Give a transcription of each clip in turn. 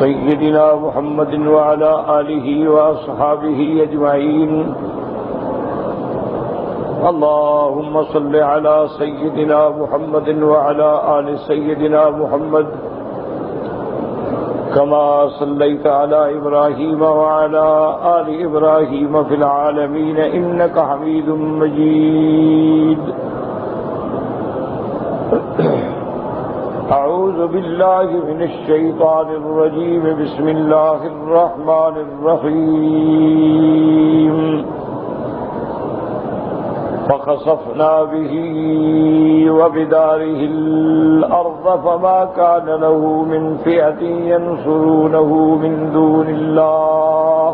سيدنا محمد وعلى آله وأصحابه أجمعين. اللهم صل على سيدنا محمد وعلى آل سيدنا محمد كما صليت على إبراهيم وعلى آل إبراهيم في العالمين إنك حميد مجيد. أعوذ بالله من الشيطان الرجيم. بسم الله الرحمن الرحيم. فخسفنا به وبداره الأرض فما كان له من فئة ينصرونه من دون الله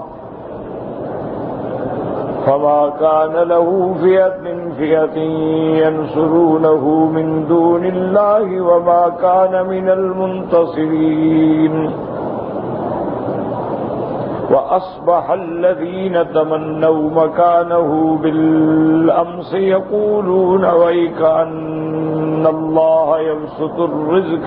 ينصرونه من دون الله وما كان من المنتصرين. وأصبح الذين تمنوا مكانه بالأمس يقولون ويك أن الله يبسط الرزق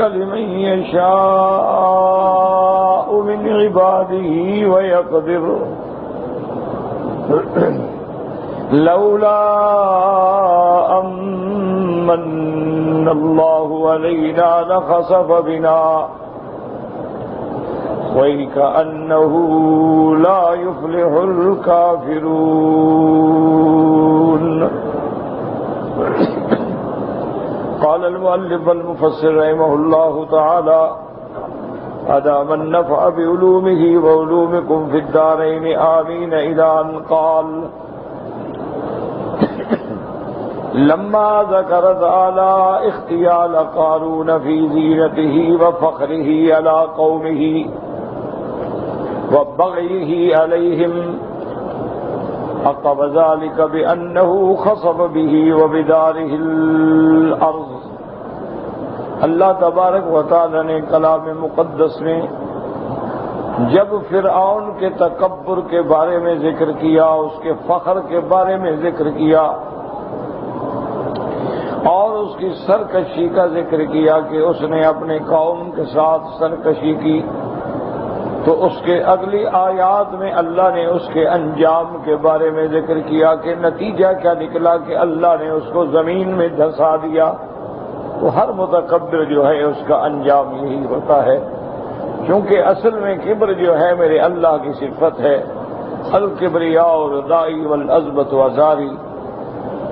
لمن يشاء من عباده ويقدر لولا أمن الله علينا لخسف بنا وكأنه لا يفلح الكافرون. قال المؤلف المفسر رحمه الله تعالى: أدام النفع بعلومه وعلومكم في الدارين آمين. إلى أن قال: لما ذكر تعالى اختيال قارون في زينته وفخره على قومه وبغيه عليهم عقب ذلك بأنه خسف به وبداره الأرض. اللہ تبارک و تعالی نے کلام مقدس میں جب فرعون کے تکبر کے بارے میں ذکر کیا، اس کے فخر کے بارے میں ذکر کیا اور اس کی سرکشی کا ذکر کیا کہ اس نے اپنے قوم کے ساتھ سرکشی کی، تو اس کے اگلی آیات میں اللہ نے اس کے انجام کے بارے میں ذکر کیا کہ نتیجہ کیا نکلا کہ اللہ نے اس کو زمین میں دھسا دیا. تو ہر متکبر جو ہے اس کا انجام یہی ہوتا ہے، کیونکہ اصل میں کبر جو ہے میرے اللہ کی صفت ہے. الکبریاء ردائی والعظمت وزاری،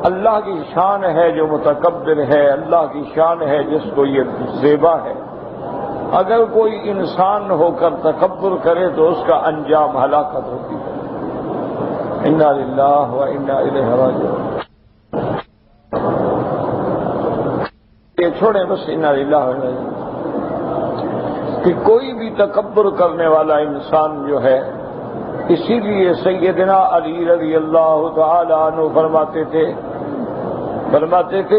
اللہ کی شان ہے جو متکبر ہے، اللہ کی شان ہے جس کو یہ زیبا ہے. اگر کوئی انسان ہو کر تکبر کرے تو اس کا انجام ہلاکت ہوتی ہے. انا للہ و انا الیہ راجعون. یہ چھوڑیں بس، انا للہ و انا الیہ راجعون. کہ کوئی بھی تکبر کرنے والا انسان جو ہے، اسی لیے سیدنا علی رضی اللہ تعالی عنہ فرماتے تھے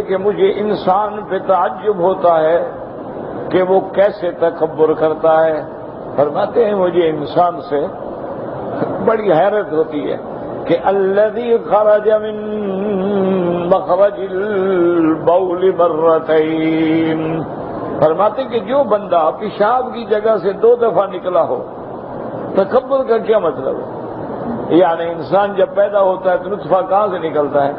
کہ مجھے انسان پہ تعجب ہوتا ہے کہ وہ کیسے تکبر کرتا ہے. فرماتے ہیں مجھے انسان سے بڑی حیرت ہوتی ہے کہ الذی خرج من مخرج البول مرتين، فرماتے کہ جو بندہ پیشاب کی جگہ سے 2 دفعہ نکلا ہو، تکبر کا کیا مطلب ہے؟ یعنی انسان جب پیدا ہوتا ہے تو نطفہ کہاں سے نکلتا ہے؟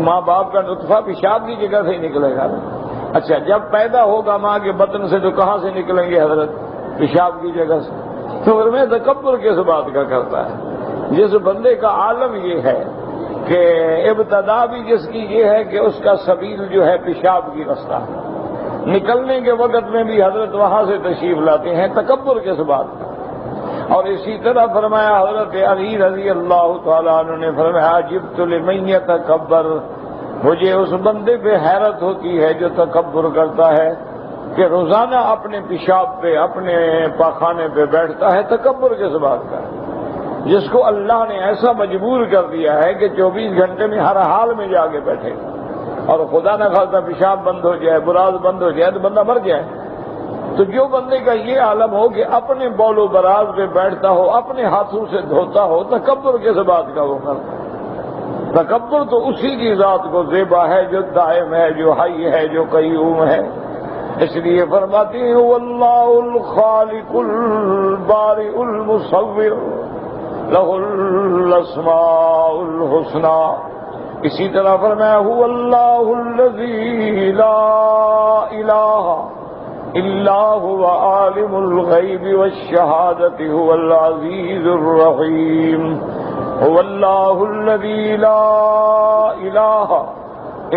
ماں باپ کا نطفہ پیشاب کی جگہ سے ہی نکلے گا. اچھا، جب پیدا ہوگا ماں کے بطن سے تو کہاں سے نکلیں گے حضرت؟ پیشاب کی جگہ سے. تو پھر میں تکبر کس بات کا کرتا ہے؟ جس بندے کا عالم یہ ہے کہ ابتدا بھی جس کی یہ ہے کہ اس کا سبیل جو ہے پیشاب کی رستہ ہے، نکلنے کے وقت میں بھی حضرت وہاں سے تشریف لاتے ہیں، تکبر کس بات کا؟ اور اسی طرح فرمایا حضرت علی رضی اللہ تعالیٰ عنہ نے فرمایا: عجبت لمن یتکبر، مجھے اس بندے پہ حیرت ہوتی ہے جو تکبر کرتا ہے کہ روزانہ اپنے پیشاب پہ، اپنے پاخانے پہ بیٹھتا ہے. تکبر کس بات کا؟ جس کو اللہ نے ایسا مجبور کر دیا ہے کہ 24 گھنٹے میں ہر حال میں جا کے بیٹھے، اور خدا نہ خواستہ پیشاب بند ہو جائے، براز بند ہو جائے تو بندہ مر جائے. تو جو بندے کا یہ عالم ہو کہ اپنے بول و براز پہ بیٹھتا ہو، اپنے ہاتھوں سے دھوتا ہو، تکبر کس بات کا وہ کرتا ہے؟ تکبر تو اسی کی ذات کو زیبا ہے جو دائم ہے، جو حی ہے، جو قیوم ہے۔ اس لیے فرماتی ہیں واللہ الخالق البارئ المصور لہ الاسماء الحسنی۔ اسی طرح فرمایا هو اللہ الذی لا الہ الا هو عالم الغیب والشہادۃ هو العزیز الرحیم۔ هو اللہ الذی لا الہ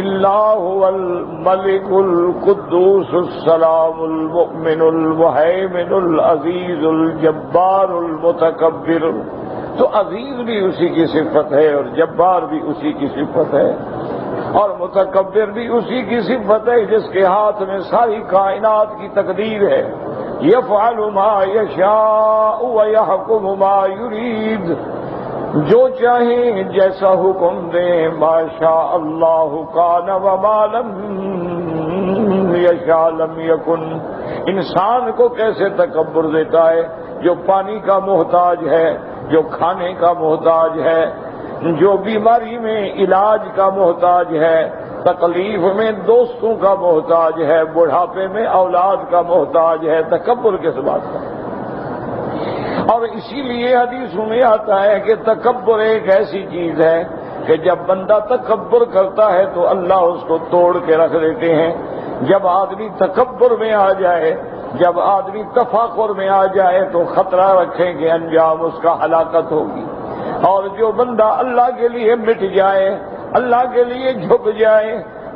الا هو الملک القدوس السلام المؤمن المہیمن العزیز الجبار المتکبر۔ تو عزیز بھی اسی کی صفت ہے اور جبار بھی اسی کی صفت ہے اور متکبر بھی اسی کی صفت ہے جس کے ہاتھ میں ساری کائنات کی تقدیر ہے۔ یفعل ما یشاء ویحکم ما یرید، جو چاہیں جیسا حکم دیں، ما شاء اللہ کان وما لم یشاء لم یکن۔ انسان کو کیسے تکبر دیتا ہے جو پانی کا محتاج ہے، جو کھانے کا محتاج ہے، جو بیماری میں علاج کا محتاج ہے، تکلیف میں دوستوں کا محتاج ہے، بڑھاپے میں اولاد کا محتاج ہے، تکبر کس بات کا؟ اور اسی لیے حدیثوں میں آتا ہے کہ تکبر ایک ایسی چیز ہے کہ جب بندہ تکبر کرتا ہے تو اللہ اس کو توڑ کے رکھ دیتے ہیں۔ جب آدمی تکبر میں آ جائے، جب آدمی تفاخر میں آ جائے تو خطرہ رکھیں کہ انجام اس کا ہلاکت ہوگی۔ اور جو بندہ اللہ کے لیے مٹ جائے، اللہ کے لیے جھک جائے،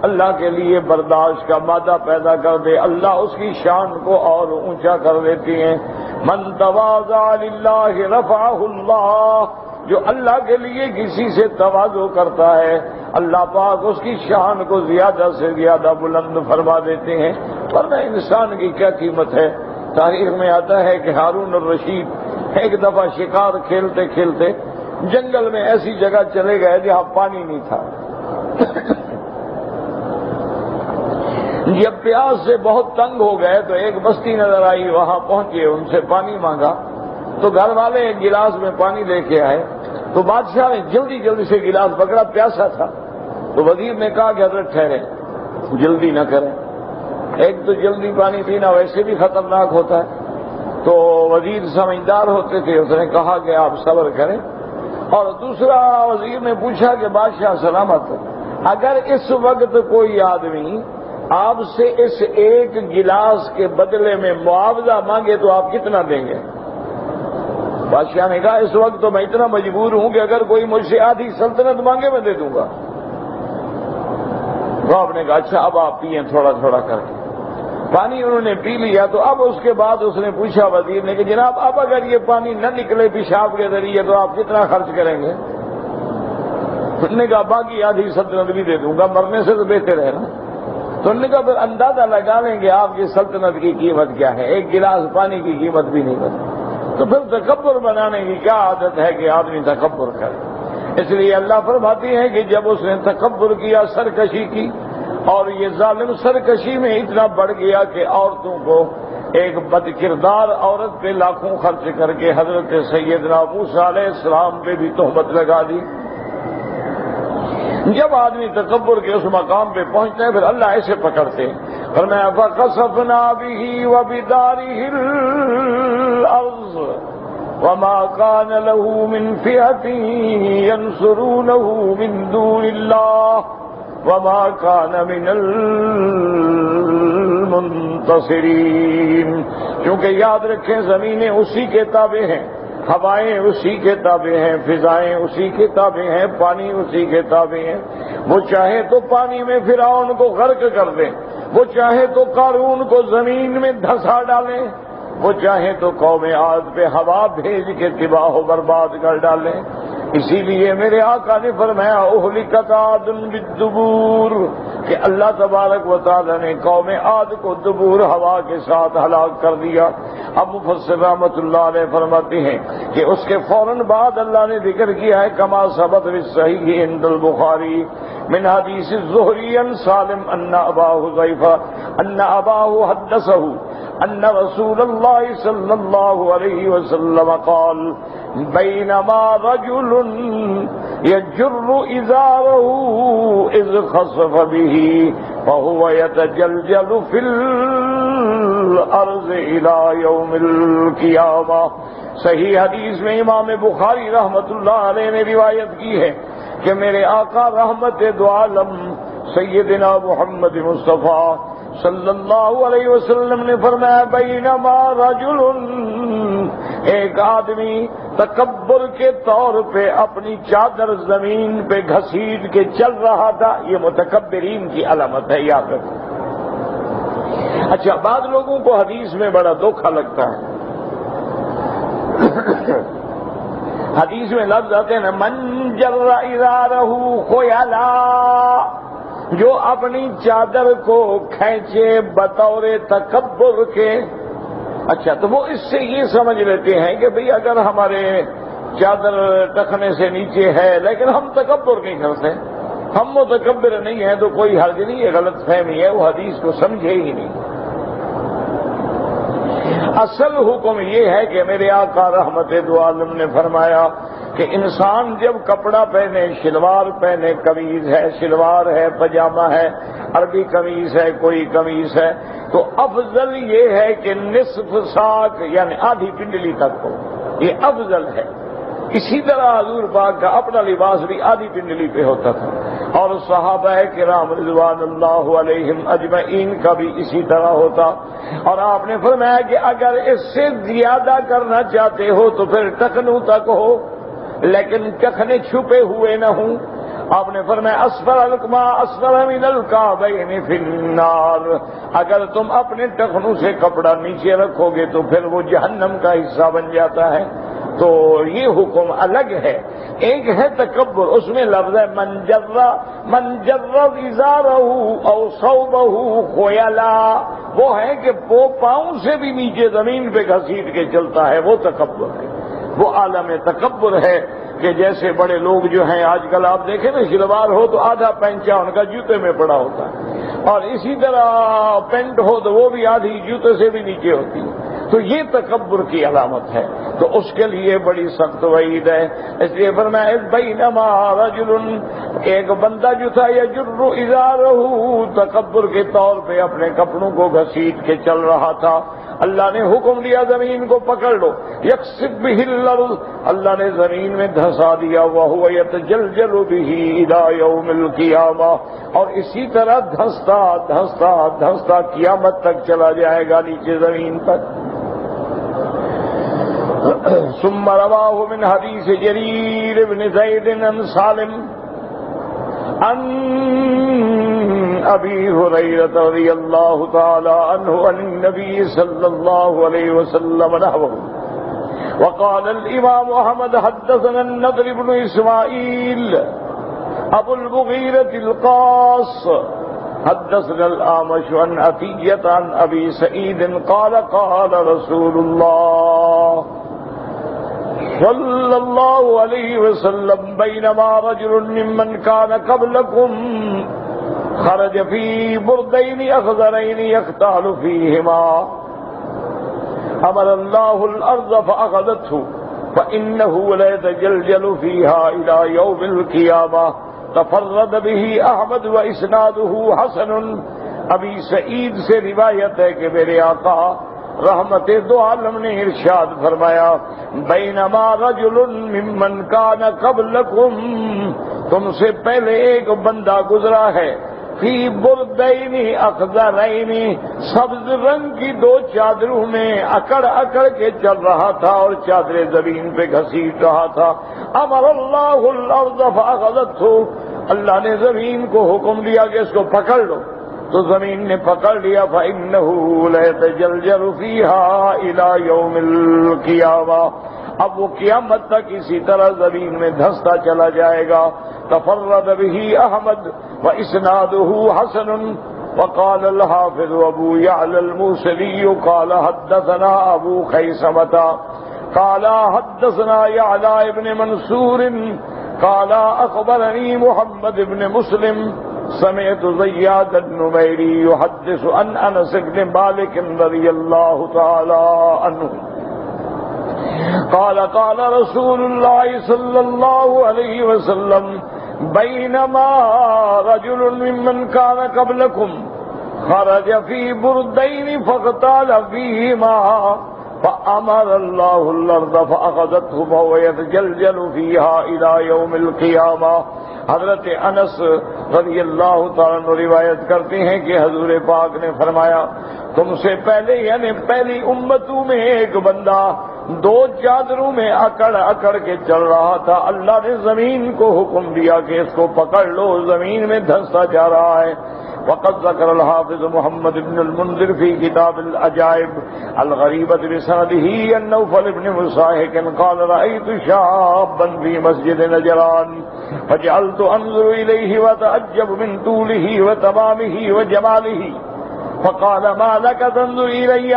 اللہ کے لیے برداشت کا مادہ پیدا کر دے، اللہ اس کی شان کو اور اونچا کر دیتے ہیں۔ من تواضع للہ رفعہ اللہ، جو اللہ کے لیے کسی سے تواضع کرتا ہے اللہ پاک اس کی شان کو زیادہ سے زیادہ بلند فرما دیتے ہیں۔ ورنہ انسان کی کیا قیمت ہے؟ تاریخ میں آتا ہے کہ ہارون الرشید ایک دفعہ شکار کھیلتے کھیلتے جنگل میں ایسی جگہ چلے گئے جہاں پانی نہیں تھا۔ جب پیاس سے بہت تنگ ہو گئے تو ایک بستی نظر آئی، وہاں پہنچے، ان سے پانی مانگا تو گھر والے ایک گلاس میں پانی لے کے آئے تو بادشاہ نے جلدی جلدی سے گلاس پکڑا، پیاسا تھا تو وزیر نے کہا کہ حضرت ٹھہرے، جلدی نہ کریں، ایک تو جلدی پانی پینا ویسے بھی خطرناک ہوتا ہے۔ تو وزیر سمجھدار ہوتے تھے، اس نے کہا کہ آپ صبر کریں۔ اور دوسرا وزیر نے پوچھا کہ بادشاہ سلامت، اگر اس وقت کوئی آدمی آپ سے اس ایک گلاس کے بدلے میں معاوضہ مانگے تو آپ کتنا دیں گے؟ بادشاہ نے کہا اس وقت تو میں اتنا مجبور ہوں کہ اگر کوئی مجھ سے آدھی سلطنت مانگے میں دے دوں گا۔ آپ نے کہا اچھا اب آپ پئیں تھوڑا تھوڑا کر کے۔ پانی انہوں نے پی لیا تو اب اس کے بعد اس نے پوچھا وزیر نے کہ جناب اب اگر یہ پانی نہ نکلے پیشاب کے ذریعے تو آپ کتنا خرچ کریں گے؟ انہوں نے کہا باقی آدھی سلطنت بھی دے دوں گا، مرنے سے تو بہتر ہے نا۔ تو انہوں نے کہا پھر اندازہ لگا لیں گے آپ کی سلطنت کی قیمت کیا ہے، ایک گلاس پانی کی قیمت بھی نہیں بنتی۔ تو پھر تکبر بنانے کی کیا عادت ہے کہ آدمی تکبر کرے؟ اس لیے اللہ فرماتی ہے کہ جب اس نے تکبر کیا، سرکشی کی، اور یہ ظالم سرکشی میں اتنا بڑھ گیا کہ عورتوں کو ایک بد کردار عورت پہ لاکھوں خرچ کر کے حضرت سیدنا موسیٰ علیہ السلام پہ بھی تہمت لگا دی۔ جب آدمی تکبر کے اس مقام پہ پہنچتے ہیں پھر اللہ ایسے پکڑتے ہیں۔ فرمایا فَخَسَفْنَا بِهِ وَبِدَارِهِ الْأَرْضَ وَمَا كَانَ لَهُ مِنْ فِئَةٍ يَنْصُرُونَهُ مِنْ دُونِ اللَّهِ وَمَا كَانَ مِنَ الْمُنْتَصِرِينَ۔ کیونکہ یاد رکھیں زمینیں اسی کے تابع ہیں، ہوائیں اسی کے تابع ہیں، فضائیں اسی کے تابع ہیں، پانی اسی کے تابع ہیں۔ وہ چاہے تو پانی میں فرعون کو غرق کر دیں، وہ چاہے تو قارون کو زمین میں دھسا ڈالیں، وہ چاہے تو قوم عاد پہ ہوا بھیج کے تباہ و برباد کر ڈالیں۔ اسی لیے میرے آقا نے فرمایا اہلکت عاد بالدبور، کہ اللہ تبارک و تعالی نے قوم عاد کو دبور ہوا کے ساتھ ہلاک کر دیا۔ اب مفسر رحمۃ اللہ علیہ فرماتے ہیں کہ اس کے فوراً بعد اللہ نے ذکر کیا ہے کما ثبت فی الصحیح عند البخاری من حدیث الزہری عن سالم ان ابا حذیفہ ان اباہ حدثہ ان رسول اللہ صلی اللہ علیہ وسلم قال بینما رجل يجر إزاره إذ خسف به فهو يتجلجل في الأرض إلى يوم القيامة. صحیح حدیث میں امام بخاری رحمت اللہ علیہ نے روایت کی ہے کہ میرے آقا رحمت دو عالم سیدنا محمد مصطفیٰ صلی اللہ علیہ وسلم نے فرمایا بینما رجل، ایک آدمی تکبر کے طور پہ اپنی چادر زمین پہ گھسیٹ کے چل رہا تھا. یہ متکبرین کی علامت ہے، یاد رکھو. اچھا، بعض لوگوں کو حدیث میں بڑا دھوکا لگتا ہے. حدیث میں لفظ آتے ہیں نا من جر ازارہ خیلا، جو اپنی چادر کو کھینچے بطور تکبر کے. اچھا، تو وہ اس سے یہ سمجھ لیتے ہیں کہ بھئی اگر ہمارے چادر ٹخنے سے نیچے ہے لیکن ہم تکبر نہیں کرتے، ہم متکبر نہیں ہیں تو کوئی حرج نہیں. یہ غلط فہمی ہے، وہ حدیث کو سمجھے ہی نہیں. اصل حکم یہ ہے کہ میرے آقا رحمت دو عالم نے فرمایا کہ انسان جب کپڑا پہنے، شلوار پہنے، قمیض ہے، شلوار ہے، پاجامہ ہے، عربی قمیض ہے، کوئی قمیض ہے، تو افضل یہ ہے کہ نصف ساق یعنی آدھی پنڈلی تک ہو. یہ افضل ہے. اسی طرح حضور پاک کا اپنا لباس بھی آدھی پنڈلی پہ ہوتا تھا، اور صحابہ کرام رضوان اللہ علیہم اجمعین کا بھی اسی طرح ہوتا. اور آپ نے فرمایا کہ اگر اس سے زیادہ کرنا چاہتے ہو تو پھر ٹخنوں تک ہو، لیکن ٹخنے چھپے ہوئے نہ ہوں. آپ نے فرمایا اسفل الکما اسفل من الکعبین فی النار، اگر تم اپنے ٹخنوں سے کپڑا نیچے رکھو گے تو پھر وہ جہنم کا حصہ بن جاتا ہے. تو یہ حکم الگ ہے. ایک ہے تکبر، اس میں لفظ ہے من جر ازارہ او ثوبہ خیلا، وہ ہے کہ وہ پاؤں سے بھی نیچے زمین پہ گھسیٹ کے چلتا ہے، وہ تکبر ہے. وہ عالم تکبر ہے کہ جیسے بڑے لوگ جو ہیں آج کل آپ دیکھیں نا، شلوار ہو تو آدھا پینچا ان کا جوتے میں پڑا ہوتا ہے، اور اسی طرح پینٹ ہو تو وہ بھی آدھی جوتے سے بھی نیچے ہوتی ہے. تو یہ تکبر کی علامت ہے. تو اس کے لیے بڑی سخت وعید ہے. اس لیے فرمایا بینما رجل، ایک بندہ جو تھا یجر ازارہ، تکبر کے طور پہ اپنے کپڑوں کو گھسیٹ کے چل رہا تھا. اللہ نے حکم دیا زمین کو پکڑ لو. یکسب بہ الارض، اللہ نے زمین میں دھسا دیا. وہو یتجلجل بہ الی یوم القیامہ، اور اسی طرح دھستا دھستا دھستا قیامت تک چلا جائے گا نیچے زمین پر. ثم رواه من حديث جرير بن زيد عن سالم عن أبي هريرة رضي الله تعالى عنه عن النبي صلى الله عليه وسلم نحوه. وقال الإمام أحمد حدثنا النضر بن إسماعيل أبو المغيرة القاص حدثنا الأعمش عن عطية عن أبي سعيد قال قال رسول الله صلی اللہ علیہ وسلم بینما رجل ممن کان قبلکم خرج فی بردین اخضرین یختال فیہما امر اللہ الارض فاخذته فانه لا يتجلجل فيها الى يوم القیامہ. تفرد به احمد واسناده حسن. ابی سعید سے روایت ہے کہ میرے آقا رحمت دو عالم نے ارشاد فرمایا بینما رجل ممن کان قبلکم، تم سے پہلے ایک بندہ گزرا ہے، فی بردین اخضرین، سبز رنگ کی دو چادروں میں اکڑ اکڑ کے چل رہا تھا اور چادریں زمین پہ گھسیٹ رہا تھا. امر اللہ الارض فاخذته، اللہ نے زمین کو حکم دیا کہ اس کو پکڑ لو، تو زمین نے پکڑ لیا. فإنه ليتجلجل فيها إلى يوم القيامة، اب وہ قیامت تک اسی طرح زمین میں دھستا چلا جائے گا. تفرد به احمد واسناده حسن. وقال الحافظ ابو يعلى الموصلي قال حدثنا ابو خيثمة قال حدثنا يعلى ابن منصور قال اخبرني محمد بن مسلم سمعت زياد النميري يحدث عن انس بن مالك رضي الله تعالى عنه قال قال رسول الله صلى الله عليه وسلم بينما رجل ممن كان قبلكم خرج في بردين فاغتال فيهما فأمر الله الأرض فأخذته فهو يتجلجل فيها إلى يوم القيامة۔ حضرت انس رضی اللہ تعالیٰ عنہ روایت کرتے ہیں کہ حضور پاک نے فرمایا تم سے پہلے یعنی پہلی امتوں میں ایک بندہ دو چادروں میں اکڑ اکڑ کے چل رہا تھا، اللہ نے زمین کو حکم دیا کہ اس کو پکڑ لو، زمین میں دھنستا جا رہا ہے۔ وقد ذكر الحافظ محمد بن المنذر في كتاب العجائب الغريبة بسنده عن نوفل بن مساهك قال رأيت شابا في مسجد نجران فجعلت أنظر إليه وأتعجب من طوله وتمامه وجماله فقال ما لك تنظر إلي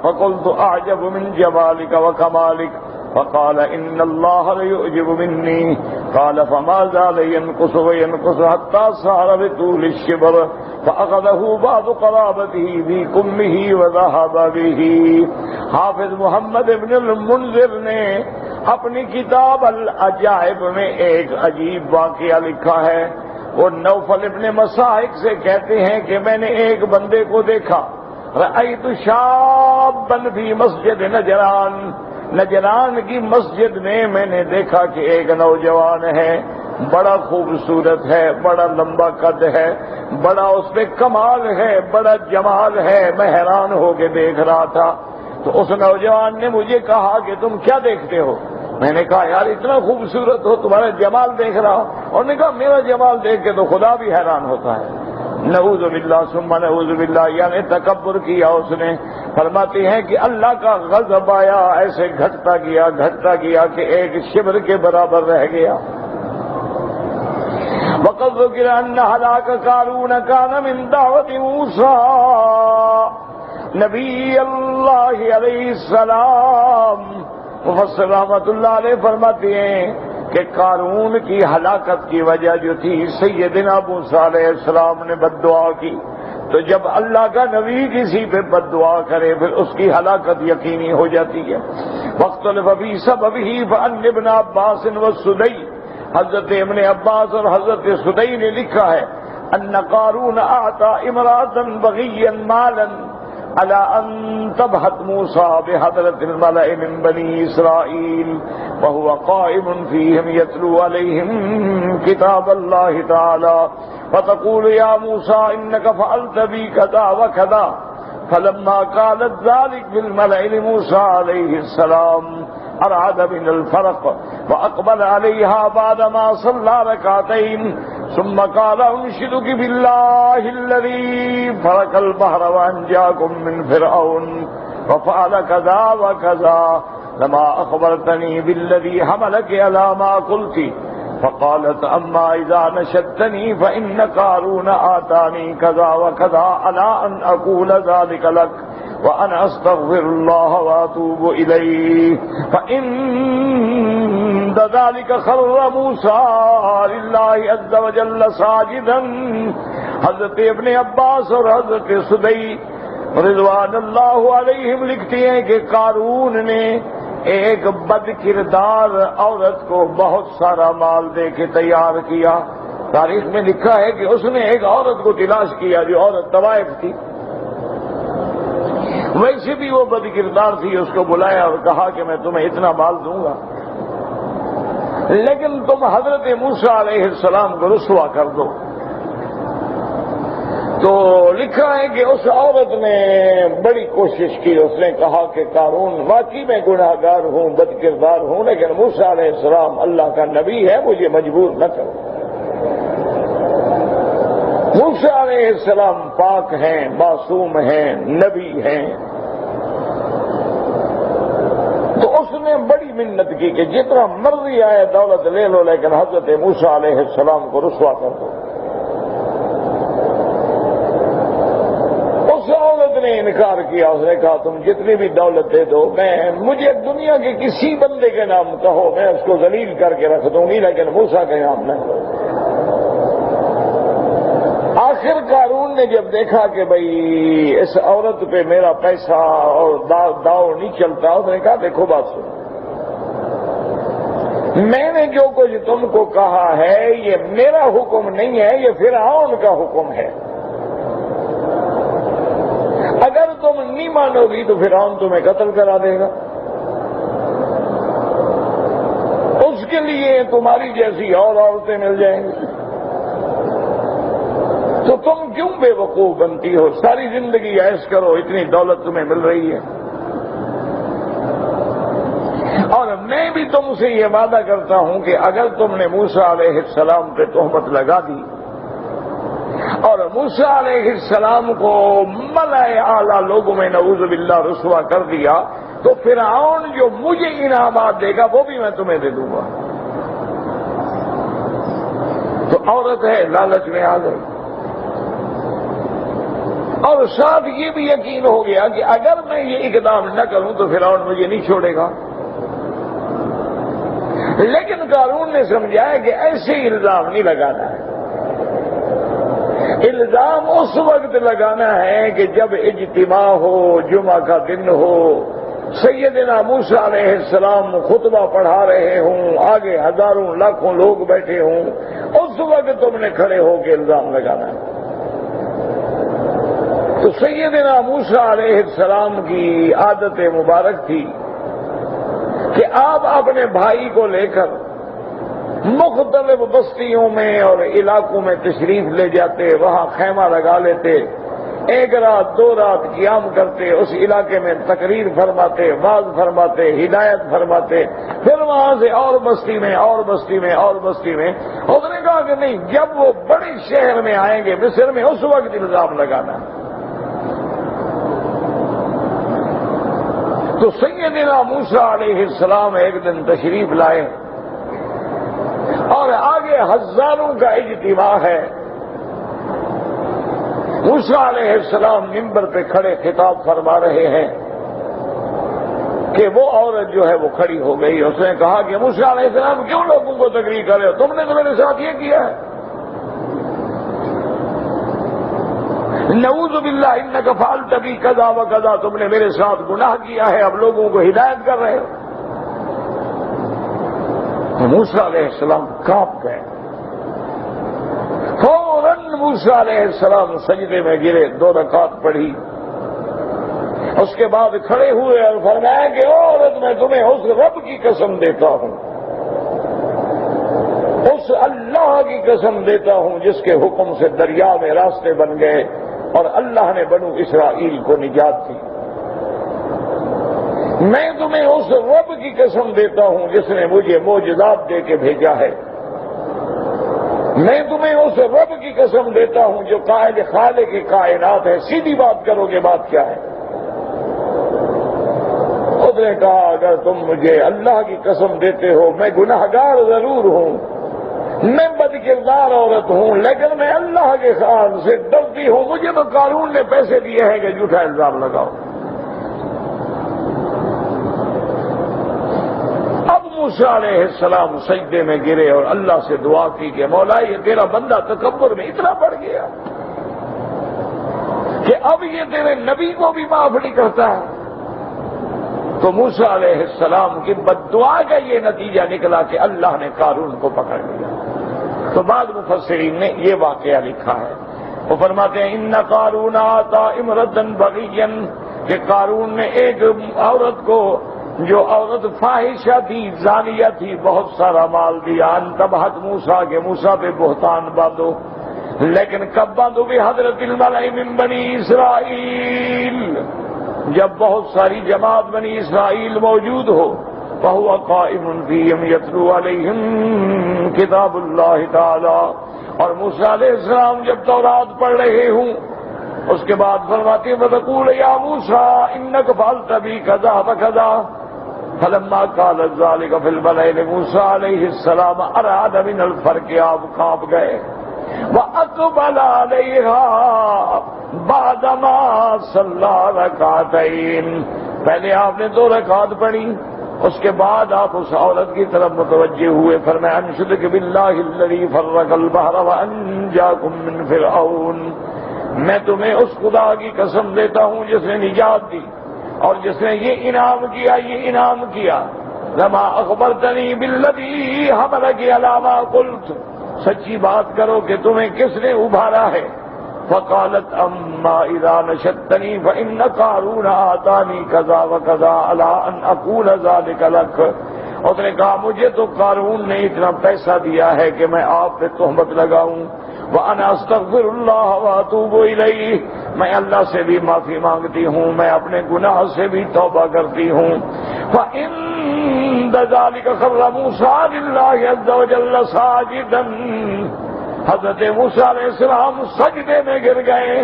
فقلت أعجب من جمالك وكمالك فقال إن الله ليعجب مني قال فما زال ينقص وينقص حتى صار بطول الشبر فأخذه بعض قرابته في كمه وذهب به۔ حافظ محمد بن المنذر نے اپنی کتاب العجائب میں ایک عجیب واقعہ لکھا ہے۔ وہ نوفل ابن مساحق سے کہتے ہیں کہ میں نے ایک بندے کو دیکھا، رأیت شابا فی مسجد نجران، نجران کی مسجد میں نے دیکھا کہ ایک نوجوان ہے، بڑا خوبصورت ہے، بڑا لمبا قد ہے، بڑا اس پہ کمال ہے، بڑا جمال ہے، میں حیران ہو کے دیکھ رہا تھا۔ تو اس نوجوان نے مجھے کہا کہ تم کیا دیکھتے ہو؟ میں نے کہا یار اتنا خوبصورت ہو، تمہارا جمال دیکھ رہا ہوں۔ اور نے کہا میرا جمال دیکھ کے تو خدا بھی حیران ہوتا ہے۔ نعوذ باللہ ثم نعوذ باللہ، یعنی تکبر کیا اس نے۔ فرماتے ہیں کہ اللہ کا غضب آیا، ایسے گھٹتا گیا کہ ایک شبر کے برابر رہ گیا۔ وقد ذکر ان ہلاک قارون کان من دعوت موسیٰ نبی اللہ علیہ السلام۔ مفسر رحمۃ اللہ علیہ فرماتے ہیں کہ قارون کی ہلاکت کی وجہ جو تھی، سیدنا موسیٰ علیہ السلام نے بد دعا کی۔ تو جب اللہ کا نبی کسی پہ بد دعا کرے پھر اس کی ہلاکت یقینی ہو جاتی ہے۔ واختلف فی سببہ فعن ابن عباس والسدی، حضرت ابن عباس اور حضرت سدی نے لکھا ہے ان قارون اعطى امرأة بغيا مالا على ان تبحث موسى بحضرة الملأ من بني اسرائيل وهو قائم فيهم يتلو عليهم كتاب الله تعالى فتقول يا موسى انك فعلت بي كذا وكذا، فلما قالت ذلك بالملأ لموسى عليه السلام ارعد من الفرق واقبل عليها بعدما صلى ركعتين ثم قال انشدك بالله الذي فرق البحر وانجاكم من فرعون وفعل كذا وكذا لما اخبرتني بالذي حملك على ما قلت، فقالت اما اذا نشدتني فان قارون آتاني كذا وكذا على ان اقول ذلك لك وأنا أستغفر الله وأتوب إليه، فإن ذلك خر موسى لله عز وجل ساجدا۔ حضرت ابن عباس اور حضرت سدی رضوان اللہ علیہم لکھتے ہیں کہ قارون نے ایک بد کردار عورت کو بہت سارا مال دے کے تیار کیا۔ تاریخ میں لکھا ہے کہ اس نے ایک عورت کو تلاش کیا جو عورت طوائف تھی، ویسے بھی وہ بد کردار تھی، اس کو بلایا اور کہا کہ میں تمہیں اتنا مال دوں گا لیکن تم حضرت موسیٰ علیہ السلام کو رسوا کر دو۔ تو لکھا ہے کہ اس عورت نے بڑی کوشش کی، اس نے کہا کہ قارون واقعی میں گناہ گار ہوں، بد کردار ہوں، لیکن موسیٰ علیہ السلام اللہ کا نبی ہے، مجھے مجبور نہ کرو۔ موسیٰ علیہ السلام پاک ہیں، معصوم ہیں، نبی ہیں۔ تو اس نے بڑی منت کی کہ جتنا مرضی آئے دولت لے لو لیکن حضرت موسیٰ علیہ السلام کو رسوا کر دو۔ اس عورت نے انکار کیا، اس نے کہا تم جتنی بھی دولت دے دو، مجھے دنیا کے کسی بندے کے نام کہو، میں اس کو ذلیل کر کے رکھ دوں گی لیکن موسیٰ کے نام نہ کرو۔ آخر قارون نے جب دیکھا کہ بھئی اس عورت پہ میرا پیسہ اور داؤ نہیں چلتا، اس نے کہا دیکھو بات سنو، میں نے جو کچھ تم کو کہا ہے یہ میرا حکم نہیں ہے، یہ فرعون کا حکم ہے۔ اگر تم نہیں مانو گی تو فرعون تمہیں قتل کرا دے گا، اس کے لیے تمہاری جیسی اور عورتیں مل جائیں گی، تو تم کیوں بے وقوف بنتی ہو؟ ساری زندگی عیش کرو، اتنی دولت تمہیں مل رہی ہے۔ اور میں بھی تم سے یہ وعدہ کرتا ہوں کہ اگر تم نے موسیٰ علیہ السلام پہ تہمت لگا دی اور موسیٰ علیہ السلام کو ملائے اعلیٰ لوگوں میں نعوذ باللہ رسوا کر دیا تو فرعون جو مجھے انعامات دے گا وہ بھی میں تمہیں دے دوں گا۔ تو عورت ہے، لالچ میں آ گئی، اور ساتھ یہ بھی یقین ہو گیا کہ اگر میں یہ اقدام نہ کروں تو فرعون مجھے نہیں چھوڑے گا۔ لیکن قارون نے سمجھایا کہ ایسے الزام نہیں لگانا ہے، الزام اس وقت لگانا ہے کہ جب اجتماع ہو، جمعہ کا دن ہو، سیدنا موسیٰ علیہ السلام خطبہ پڑھا رہے ہوں، آگے ہزاروں لاکھوں لوگ بیٹھے ہوں، اس وقت تم نے کھڑے ہو کے الزام لگانا ہے۔ تو سیدنا موسیٰ علیہ السلام کی عادت مبارک تھی کہ آپ اپنے بھائی کو لے کر مختلف بستیوں میں اور علاقوں میں تشریف لے جاتے، وہاں خیمہ لگا لیتے، ایک رات دو رات قیام کرتے، اس علاقے میں تقریر فرماتے، واعظ فرماتے، ہدایت فرماتے، پھر وہاں سے اور بستی میں اور بستی میں اور بستی میں۔ اس نے کہا کہ نہیں، جب وہ بڑے شہر میں آئیں گے مصر میں، اس وقت الزام لگانا۔ تو سیدنا موسیٰ علیہ السلام ایک دن تشریف لائے اور آگے ہزاروں کا اجتماع ہے۔ موسیٰ علیہ السلام منبر پہ کھڑے خطاب فرما رہے ہیں کہ وہ عورت جو ہے وہ کھڑی ہو گئی، اس نے کہا کہ موسیٰ علیہ السلام کیوں لوگوں کو تقریر کر رہے ہو؟ تم نے تو میرے ساتھ یہ کیا ہے، نعوذ باللہ انک فعلت بی کذا و کذا، تم نے میرے ساتھ گناہ کیا ہے، اب لوگوں کو ہدایت کر رہے ہو۔ تو موسیٰ علیہ السلام کانپ گئے، فوراً موسیٰ علیہ السلام سجدے میں گرے، 2 رکعت پڑھی، اس کے بعد کھڑے ہوئے اور فرمایا کہ عورت میں تمہیں اس رب کی قسم دیتا ہوں، اس اللہ کی قسم دیتا ہوں جس کے حکم سے دریا میں راستے بن گئے اور اللہ نے بنو اسرائیل کو نجات دی، میں تمہیں اس رب کی قسم دیتا ہوں جس نے مجھے معجزات دے کے بھیجا ہے، میں تمہیں اس رب کی قسم دیتا ہوں جو قائل خالق کی کائنات ہے، سیدھی بات کرو گے بات کیا ہے؟ اس نے کہا اگر تم مجھے اللہ کی قسم دیتے ہو، میں گناہگار ضرور ہوں، میں بدکردار عورت ہوں، لیکن میں اللہ کے خاص سے ڈرتی ہوں، مجھے تو قارون نے پیسے دیے ہیں کہ جھوٹا الزام لگاؤ۔ اب موسیٰ علیہ السلام سجدے میں گرے اور اللہ سے دعا کی کہ مولا یہ تیرا بندہ تکبر میں اتنا بڑھ گیا کہ اب یہ تیرے نبی کو بھی معاف نہیں کرتا ہے۔ تو موسیٰ علیہ السلام کی بد دعا کا یہ نتیجہ نکلا کہ اللہ نے قارون کو پکڑ لیا۔ تو بعد مفسرین نے یہ واقعہ لکھا ہے، وہ فرماتے ہیں ان قارون آتا امرأۃ بغیا، کہ قارون نے ایک عورت کو جو عورت فاحشہ تھی، زانیہ تھی، بہت سارا مال دیا، انتبہت موسیٰ کہ موسیٰ پہ بہتان باندھو، لیکن کب باندھو بھی حضرت الملأ من بنی اسرائیل، جب بہت ساری جماعت بنی اسرائیل موجود ہو، فَهُوَ قَائِمٌ فِيهِمْ يَتْلُو عَلَيْهِمْ کتاب اللہ تعالی، اور موسیٰ علیہ السلام جب تورات پڑھ رہے ہوں، اس کے بعد فرماتے ہیں وَتَقُولُ يَا مُوسَىٰ إِنَّكَ فَعَلْتَ بِي كَذَا وَكَذَا، فلما قال ذلك في الملأ موسیٰ علیہ السلام اراد من الفرق، آپ کانپ گئے، وَأَقْبَلَ عَلَيْهَا بَعْدَمَا صَلَّى رَكْعَتَيْنِ، پہلے آپ نے 2 رکعت پڑھی، اس کے بعد آپ اس عورت کی طرف متوجہ ہوئے، فرمایا انشدک باللہ الذی فرق البحر وانجاکم من فرعون، میں تمہیں اس خدا کی قسم دیتا ہوں جس نے نجات دی اور جس نے یہ انعام کیا، یہ انعام کیا لما اخبرتنی بالذی حملک علی ما قلت، سچی بات کرو کہ تمہیں کس نے ابھارا ہے؟ فقالت اما اذا نشدتنی فان قارون آتانی کذا وکذا علی ان اقول ذلک لک، اس نے کہا مجھے تو قارون نے اتنا پیسہ دیا ہے کہ میں آپ پہ تہمت لگاؤں، وَأَنَا أَسْتَغْفِرُ اللَّهَ وَأَتُوبُ إِلَيْهِ، میں اللہ سے بھی معافی مانگتی ہوں، میں اپنے گناہ سے بھی توبہ کرتی ہوں۔ فَإِنَّ ذَلِكَ خَرَّ مُوسَىٰ لِلَّهِ عَزَّ وَجَلَّ سَاجِدًا، حضرت موسیٰ علیہ السلام سجدے میں گر گئے۔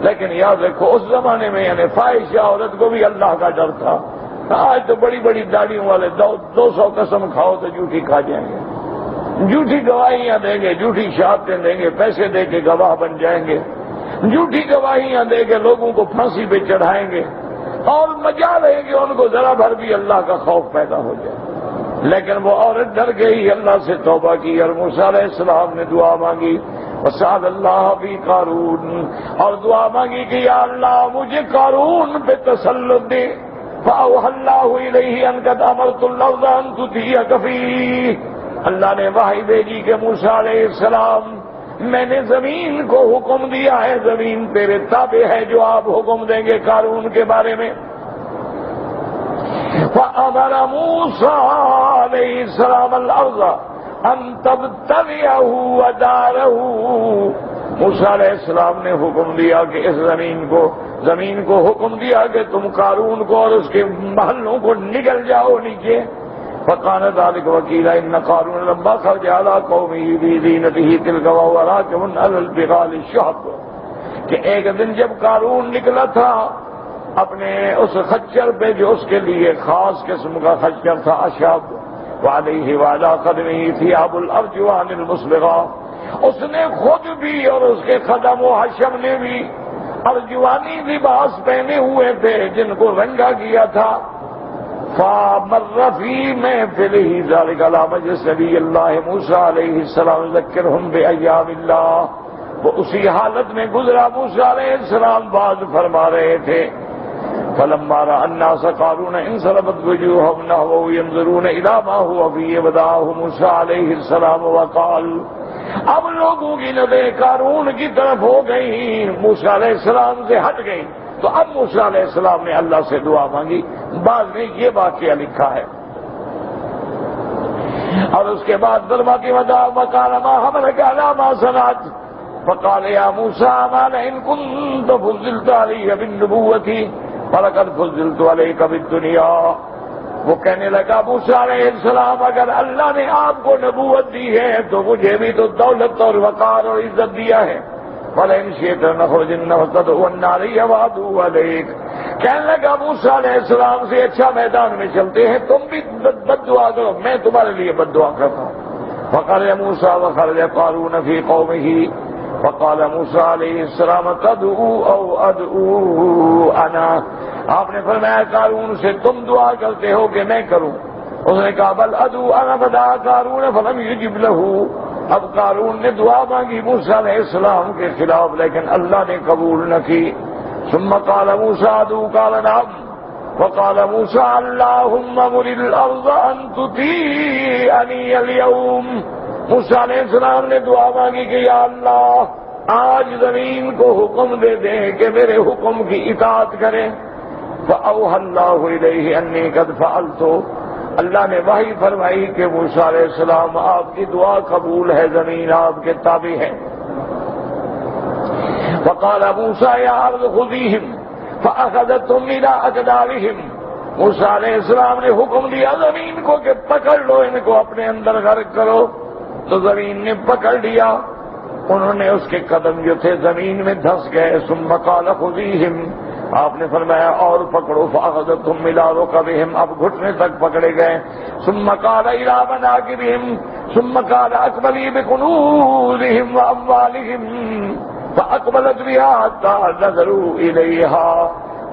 لیکن یاد رکھو اس زمانے میں یعنی فاحشہ عورت کو بھی اللہ کا ڈر تھا۔ آج تو بڑی بڑی داڑھیوں والے 200 قسم کھاؤ تو جھوٹی کھا جائیں گے، جھوٹی گواہیاں دیں گے، جھوٹی شہادتیں دیں گے، پیسے دے کے گواہ بن جائیں گے، جھوٹی گواہیاں دے کے لوگوں کو پھانسی پہ چڑھائیں گے، اور مجال ہے کہ ان کو ذرا بھر بھی اللہ کا خوف پیدا ہو جائے۔ لیکن وہ عورت ڈر گئی، اللہ سے توبہ کی، اور موسیٰ علیہ السلام نے دعا مانگی وَسَأَلَ اللَّهَ فِي قَارُونَ، اور دعا مانگی کہ یا اللہ مجھے قارون پہ تسلط دے۔ فَأَوْحَى اللَّهُ إِلَيْهِ أَن قَدْ أَمَرْتُ الْأَرْضَ أَن تُطِيعَكَ فِيهِ، اللہ نے وحی بھیجی کہ موسیٰ علیہ السلام میں نے زمین کو حکم دیا ہے، زمین تیرے تابع ہے، جو آپ حکم دیں گے قارون کے بارے میں۔ فَأَمَرَ مُوسَىٰ عَلَيْهِ السَّلَامَ الْأَرْضَ أَن تَبْتَلِعَهُ وَدَارَهُ، موسیٰ علیہ السلام نے حکم دیا کہ اس زمین کو حکم دیا کہ تم قارون کو اور اس کے محلوں کو نگل جاؤ نیچے۔ فَقَالَ ذَلِكَ وَقِيلَ إِنَّ قَارُونَ لَمَّا خَرَجَ عَلَىٰ قَوْمِهِ بِزِينَتِهِ تِلْكَ وَهُوَ رَاكِبٌ عَلَى الْبِغَالِ الشُّحَبِ، کہ ایک دن جب قارون نکلا تھا اپنے اس خچر پہ جو اس کے لیے خاص قسم کا خچر تھا، اشہب، وعلیہ وعلی قدمہ ثیاب الارجوان المسبغہ، اس نے خود بھی اور اس کے خدم و حشم نے بھی ارجوانی لباس پہنے ہوئے تھے جن کو رنگا کیا تھا۔ فَمَرَّ فِي مَحْفِلِهِ ذَلِكَ عَلَىٰ مَجْلِسِ نبی اللہ موسیٰ علیہ السلام يذكرهم بأيام اللہ، وہ اسی حالت میں گزرا۔ موسیٰ علیہ السلام بات فرما رہے تھے۔ فَلَمَّا رَأَى النَّاسَ قَارُونَ انصَرَفَتْ وُجُوهُهُمْ نَحْوَهُ يَنظُرُونَ إِلَىٰ مَا هُوَ فِيهِ وَدَعَاهُ موسیٰ علیہ السلام وقال، اب لوگوں کی نظریں قارون کی طرف ہو گئی، موسیٰ علیہ السلام سے ہٹ گئی، تو اب موسیٰ علیہ السلام نے اللہ سے دعا مانگی۔ بعد میں یہ واقعہ لکھا ہے، اور اس کے بعد فرماتی وقال ما حملك على ما صنعت، فقال يا موسى ما لئن كنت فضلت علي بالنبوة فلقد فضلت عليك بالدنيا، وہ کہنے لگا موسیٰ علیہ السلام اگر اللہ نے آپ کو نبوت دی ہے تو مجھے بھی تو دولت اور وقار اور عزت دیا ہے۔ فَلَئِنْ شِئْتَ لَنَخْرُجَنَّ وَتَدْعُوَنَّ عَلَيَّ وَعَدُوَّ عَلَيْكَ، کہنے لگا موسیٰ علیہ السلام سے اچھا میدان میں چلتے ہیں، تم بھی بد دعا کرو، میں تمہارے لیے بد دعا کرتا ہوں۔ فَخَرَجَ مُوسَىٰ وَخَرَجَ قَارُونَ فِي قَوْمِهِ فَقَالَ مُوسَىٰ علیہ السلام تَدْعُو أَوْ أَدْعُو أَنَا، آپ نے فرمایا قارون سے تم دعا کرتے ہو کہ میں کروں؟ اس نے کہا بل ادعو انا، فدعا قارون فلم يجب له، اب قارون نے دعا مانگی موسیٰ علیہ السلام کے خلاف لیکن اللہ نے قبول نہ کی۔ ثم قال موسیٰ ادعو، قال نعم، وقال موسیٰ اللهم مر الارض ان تطیعنی اليوم، موسیٰ علیہ السلام نے دعا مانگی کہ یا اللہ آج زمین کو حکم دے دیں کہ میرے حکم کی اطاعت کریں۔ فَأَوْحَى اللَّهُ إِلَيْهِ أَنِّي قَدْ فَعَلْتُ، اللہ نے وحی فرمائی کہ موسیٰ علیہ السلام آپ کی دعا قبول ہے، زمین آپ کے تابع ہے۔ فَقَالَ مُوسَىٰ يَا أَرْضُ خُذِيهِمْ فَأَخَذَتْهُمْ إِلَىٰ أَكْدَارِهِمْ، موسیٰ علیہ السلام نے حکم دیا زمین کو کہ پکڑ لو ان کو، اپنے اندر غرق کرو، تو زمین نے پکڑ لیا، انہوں نے اس کے قدم جو تھے زمین میں دھس گئے۔ ثم قال خذيهم، آپ نے فرمایا اور پکڑو، فاخذتهم الى ركبهم، اب گھٹنے تک پکڑے گئے۔ ثم قال الى مناكبهم، ثم قال اقبلي بكنوزهم واموالهم فاقبلت بها حتى نظروا اليها،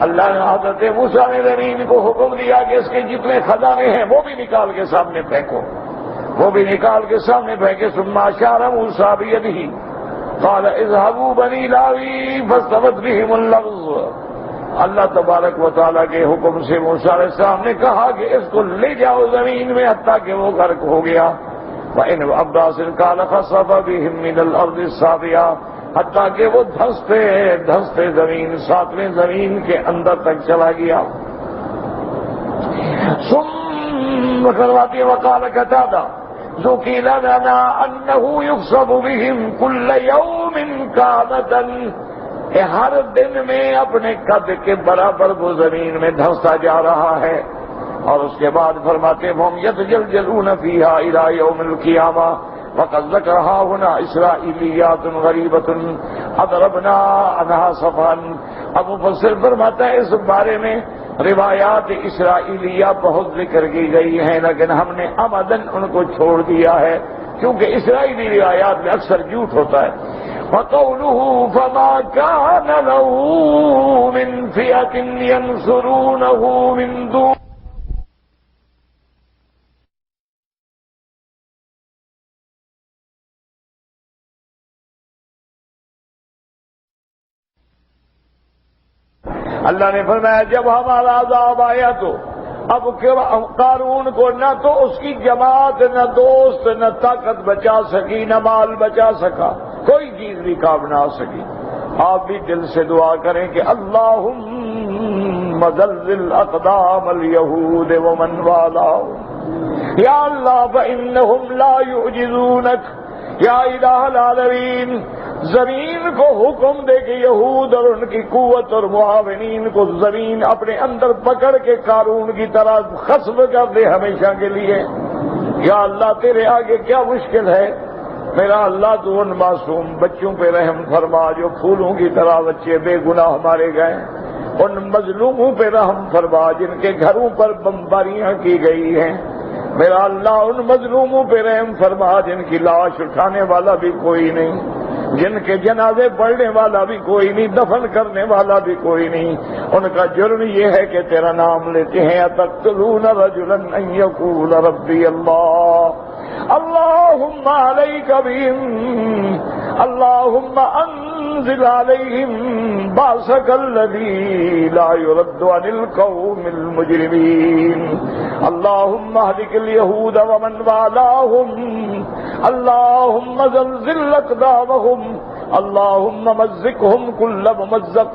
اللہ نے حضرت موسیٰ نے زمین کو حکم دیا کہ اس کے جتنے خزانے ہیں وہ بھی نکال کے سامنے پھینکو، وہ بھی نکال کے سامنے پھینکے۔ ثم اشار موسیٰ بيده قال اذهبوا بني لاوي فاستوت بهم اللغز، اللہ تبارک و تعالیٰ کے حکم سے موسیٰ علیہ السلام نے کہا کہ اس کو لے جاؤ زمین میں، حتیٰ کہ وہ غرق ہو گیا۔ وَإِنْ عَبَّاسٍ قَالَ خَسَفَ بِهِمْ مِنَ الْأَرْضِ السَّابِعَةِ، حتیٰ کہ وہ دھنستے زمین ساتویں زمین کے اندر تک چلا گیا۔ ثم کرواتی وقال قتادہ ذُكِرَ لَنَا أَنَّهُ يُخْسَفُ بِهِمْ كُلَّ يَوْمٍ كَامَةً، ہر دن میں اپنے قد کے برابر وہ زمین میں دھنستا جا رہا ہے۔ اور اس کے بعد فرماتے ہم یتجلجلون فیہا الی یوم القیامہ، وقد ذکرہا ہونا اسرائیلیات غریبۃ اضربنا عنہا صفحا۔ اب مفسر فرماتا ہے اس بارے میں روایات اسرائیلیہ بہت ذکر کی گئی ہیں، لیکن ہم نے عمدن ان کو چھوڑ دیا ہے، کیونکہ اسرائیلی روایات میں اکثر جھوٹ ہوتا ہے۔ وَقَوْلُهُ فَمَا كَانَ لَهُ مِنْ فِئَةٍ يَنْصُرُونَهُ مِنْ دُونِ اللہ نے فرمایا جب ہمارا عذاب آیا تو اب قارون کو نہ تو اس کی جماعت، نہ دوست، نہ طاقت بچا سکی، نہ مال بچا سکا، کوئی چیز بھی کام نہ آ سکی۔ آپ بھی دل سے دعا کریں کہ اللہم زلزل اقدام الیہود ومن والاہم، یا اللہ فإنہم لا یعجزونک، یا الہ العالمین۔ زمین کو حکم دے کہ یہود اور ان کی قوت اور معاونین کو زمین اپنے اندر پکڑ کے قارون کی طرح خسف کر دے ہمیشہ کے لیے۔ یا اللہ تیرے آگے کیا مشکل ہے؟ میرا اللہ تو ان معصوم بچوں پہ رحم فرما جو پھولوں کی طرح بچے بے گناہ مارے گئے، ان مظلوموں پہ رحم فرما جن کے گھروں پر بمباریاں کی گئی ہیں۔ میرا اللہ ان مظلوموں پہ رحم فرما جن کی لاش اٹھانے والا بھی کوئی نہیں، جن کے جنازے پڑھنے والا بھی کوئی نہیں، دفن کرنے والا بھی کوئی نہیں۔ ان کا جرم یہ ہے کہ تیرا نام لیتے ہیں اتقتلون رجلا ان یقول ربی اللہ، اللہم علیک بہم، اللہم انزل علیہم باسک الذی لا يرد عن القوم المجرمین، اللہم اہلک الیہود ومن والاہم، اللہم زلزل اقدامہم، اللہم مزقہم کل ممزق،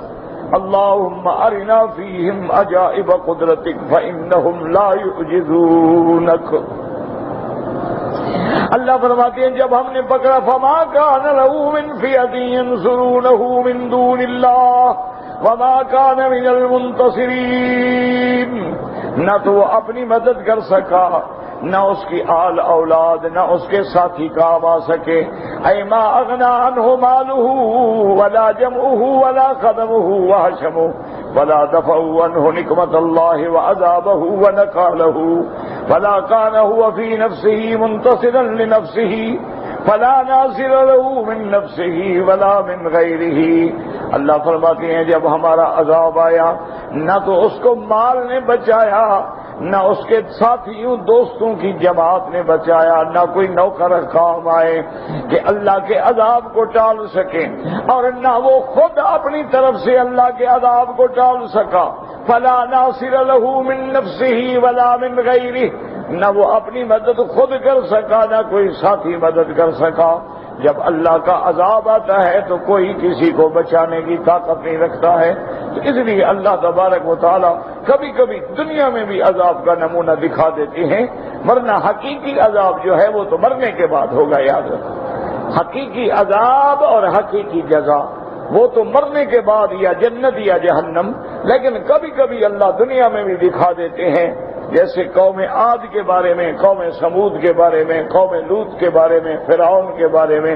اللہم ارنا فیہم عجائب قدرتک فإنہم لا یعجزونک۔ اللہ فرماتے ہیں جب ہم نے پکڑا فما کان لہ من فئۃ ینصرونہ من دون اللہ وما کان من المنتصرین، نہ تو وہ اپنی مدد کر سکا، نہ اس کی آل اولاد، نہ اس کے ساتھی کام آ سکے۔ اے ما اغنا عنہ مالہ ولا جمعہ ولا خدمہ وحشمہ ولا دفعوا عنہ نقمت اللہ وعذابہ ونکالہ فلا كان هو في نفسه منتصرا لنفسه فلا ناصر له من نفسه ولا من غيره۔ اللہ فرماتے ہیں جب ہمارا عذاب آیا نہ تو اس کو مال نے بچایا، نہ اس کے ساتھیوں دوستوں کی جماعت نے بچایا، نہ کوئی نوکر کام آئے کہ اللہ کے عذاب کو ٹال سکے، اور نہ وہ خود اپنی طرف سے اللہ کے عذاب کو ٹال سکا۔ فلا ناصر له من نفسه ولا من غیرہ، نہ وہ اپنی مدد خود کر سکا، نہ کوئی ساتھی مدد کر سکا۔ جب اللہ کا عذاب آتا ہے تو کوئی کسی کو بچانے کی طاقت نہیں رکھتا ہے۔ تو اس لیے اللہ تبارک و تعالی کبھی کبھی دنیا میں بھی عذاب کا نمونہ دکھا دیتے ہیں، ورنہ حقیقی عذاب جو ہے وہ تو مرنے کے بعد ہوگا۔ یاد رکھو حقیقی عذاب اور حقیقی جزا وہ تو مرنے کے بعد یا جنت یا جہنم، لیکن کبھی کبھی اللہ دنیا میں بھی دکھا دیتے ہیں، جیسے قوم عاد کے بارے میں، قوم سمود کے بارے میں، قوم لوط کے بارے میں، فرعون کے بارے میں،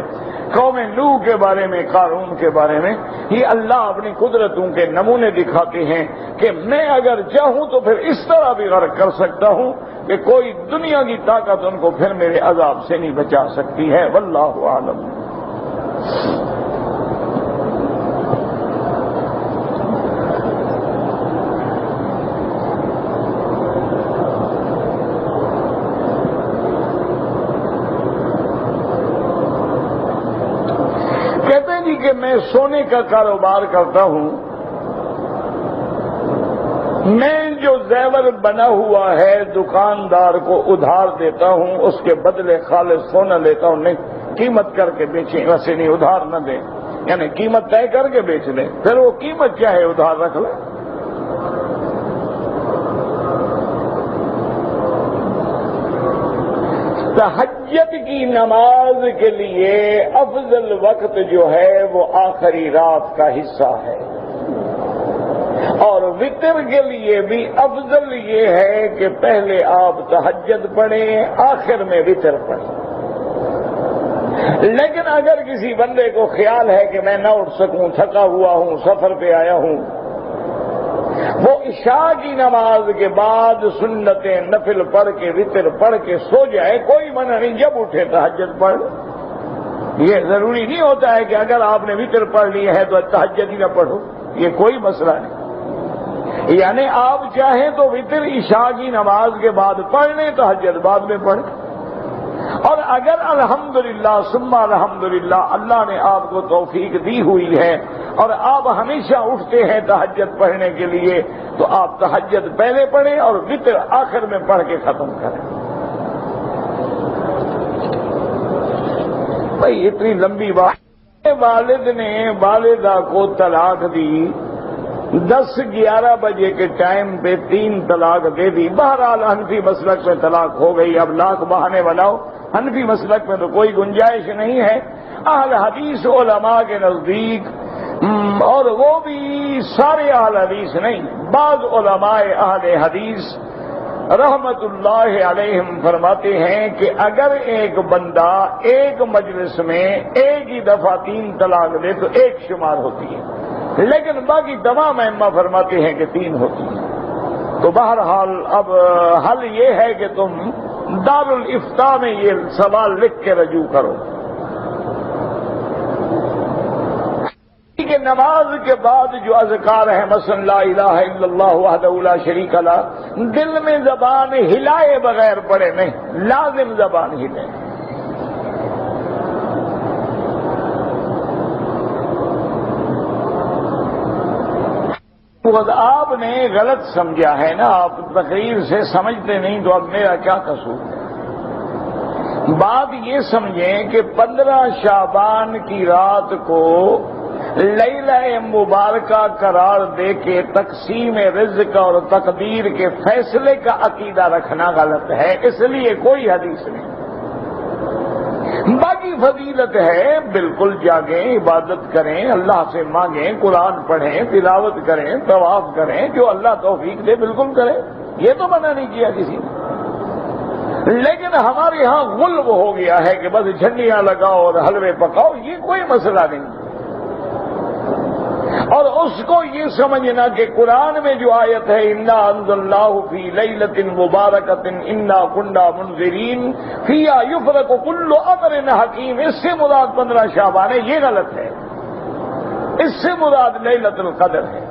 قوم نوح کے بارے میں، قارون کے بارے میں۔ یہ اللہ اپنی قدرتوں کے نمونے دکھاتے ہیں کہ میں اگر چاہوں تو پھر اس طرح بھی غرق کر سکتا ہوں کہ کوئی دنیا کی طاقت ان کو پھر میرے عذاب سے نہیں بچا سکتی ہے۔ واللہ اعلم۔ کہ میں سونے کا کاروبار کرتا ہوں میں جو زیور بنا ہوا ہے دکاندار کو ادھار دیتا ہوں، اس کے بدلے خالص سونا لیتا ہوں، نہیں قیمت کر کے بیچیں، ویسے نہیں ادھار نہ دیں، یعنی قیمت طے کر کے بیچ لیں، پھر وہ قیمت چاہے ادھار رکھ لیں۔ تہجد کی نماز کے لیے افضل وقت جو ہے وہ آخری رات کا حصہ ہے، اور وتر کے لیے بھی افضل یہ ہے کہ پہلے آپ تہجد پڑھیں، آخر میں وتر پڑھیں۔ لیکن اگر کسی بندے کو خیال ہے کہ میں نہ اٹھ سکوں، تھکا ہوا ہوں، سفر پہ آیا ہوں، وہ عشاء کی نماز کے بعد سنتیں نفل پڑھ کے وتر پڑھ کے سو جائے، کوئی منع نہیں، جب اٹھے تہجد پڑھ۔ یہ ضروری نہیں ہوتا ہے کہ اگر آپ نے وتر پڑھ لی ہے تو تہجد ہی نہ پڑھو، یہ کوئی مسئلہ نہیں، یعنی آپ چاہیں تو وتر عشاء کی نماز کے بعد پڑھ لیں، تہجد بعد میں پڑھیں۔ اور اگر الحمدللہ ثم الحمدللہ اللہ نے آپ کو توفیق دی ہوئی ہے اور آپ ہمیشہ اٹھتے ہیں تہجد پڑھنے کے لیے، تو آپ تہجد پہلے پڑھیں اور وتر آخر میں پڑھ کے ختم کریں۔ بھائی اتنی لمبی بات، والد نے والدہ کو طلاق دی، 10-11 بجے کے ٹائم پہ 3 طلاق دے دی، بہرحال حنفی مسلک میں طلاق ہو گئی، اب لاکھ بہانے بناؤ، حنفی مسلک میں تو کوئی گنجائش نہیں ہے۔ اہل حدیث علماء کے نزدیک، اور وہ بھی سارے اہل حدیث نہیں، بعض علماء اہل حدیث رحمت اللہ علیہم فرماتے ہیں کہ اگر ایک بندہ ایک مجلس میں ایک ہی دفعہ 3 طلاق دے تو 1 شمار ہوتی ہے، لیکن باقی تمام ائمہ فرماتے ہیں کہ 3 ہوتی ہیں۔ تو بہرحال اب حل یہ ہے کہ تم دارالافتاء میں یہ سوال لکھ کے رجوع کرو کہ نماز کے بعد جو اذکار ہیں مثلا لا الہ الا اللہ وحدہ لا شریک لہ، دل میں زبان ہلائے بغیر پڑھے نہیں، لازم زبان ہلے۔ آپ نے غلط سمجھا ہے نا، آپ تقریر سے سمجھتے نہیں، تو اب میرا کیا قصور ہے؟ بات یہ سمجھیں کہ 15 شعبان کی رات کو لیلہ مبارکہ قرار دے کے تقسیم رزق اور تقدیر کے فیصلے کا عقیدہ رکھنا غلط ہے، اس لیے کوئی حدیث نہیں۔ باقی فضیلت ہے، بالکل جاگیں، عبادت کریں، اللہ سے مانگیں، قرآن پڑھیں، تلاوت کریں، طواف کریں، جو اللہ توفیق دے بالکل کریں، یہ تو منع نہیں کیا کسی نے۔ لیکن ہمارے ہاں غلب ہو گیا ہے کہ بس جھنڈیاں لگاؤ اور حلوے پکاؤ، یہ کوئی مسئلہ نہیں، اور اس کو یہ سمجھنا کہ قرآن میں جو آیت ہے انا انزلناہ فی لیلۃ مبارکۃ انا کنا منذرین فیہا یفرق کل امر حکیم، اس سے مراد 15 شعبان ہے، یہ غلط ہے، اس سے مراد لیلۃ القدر ہے۔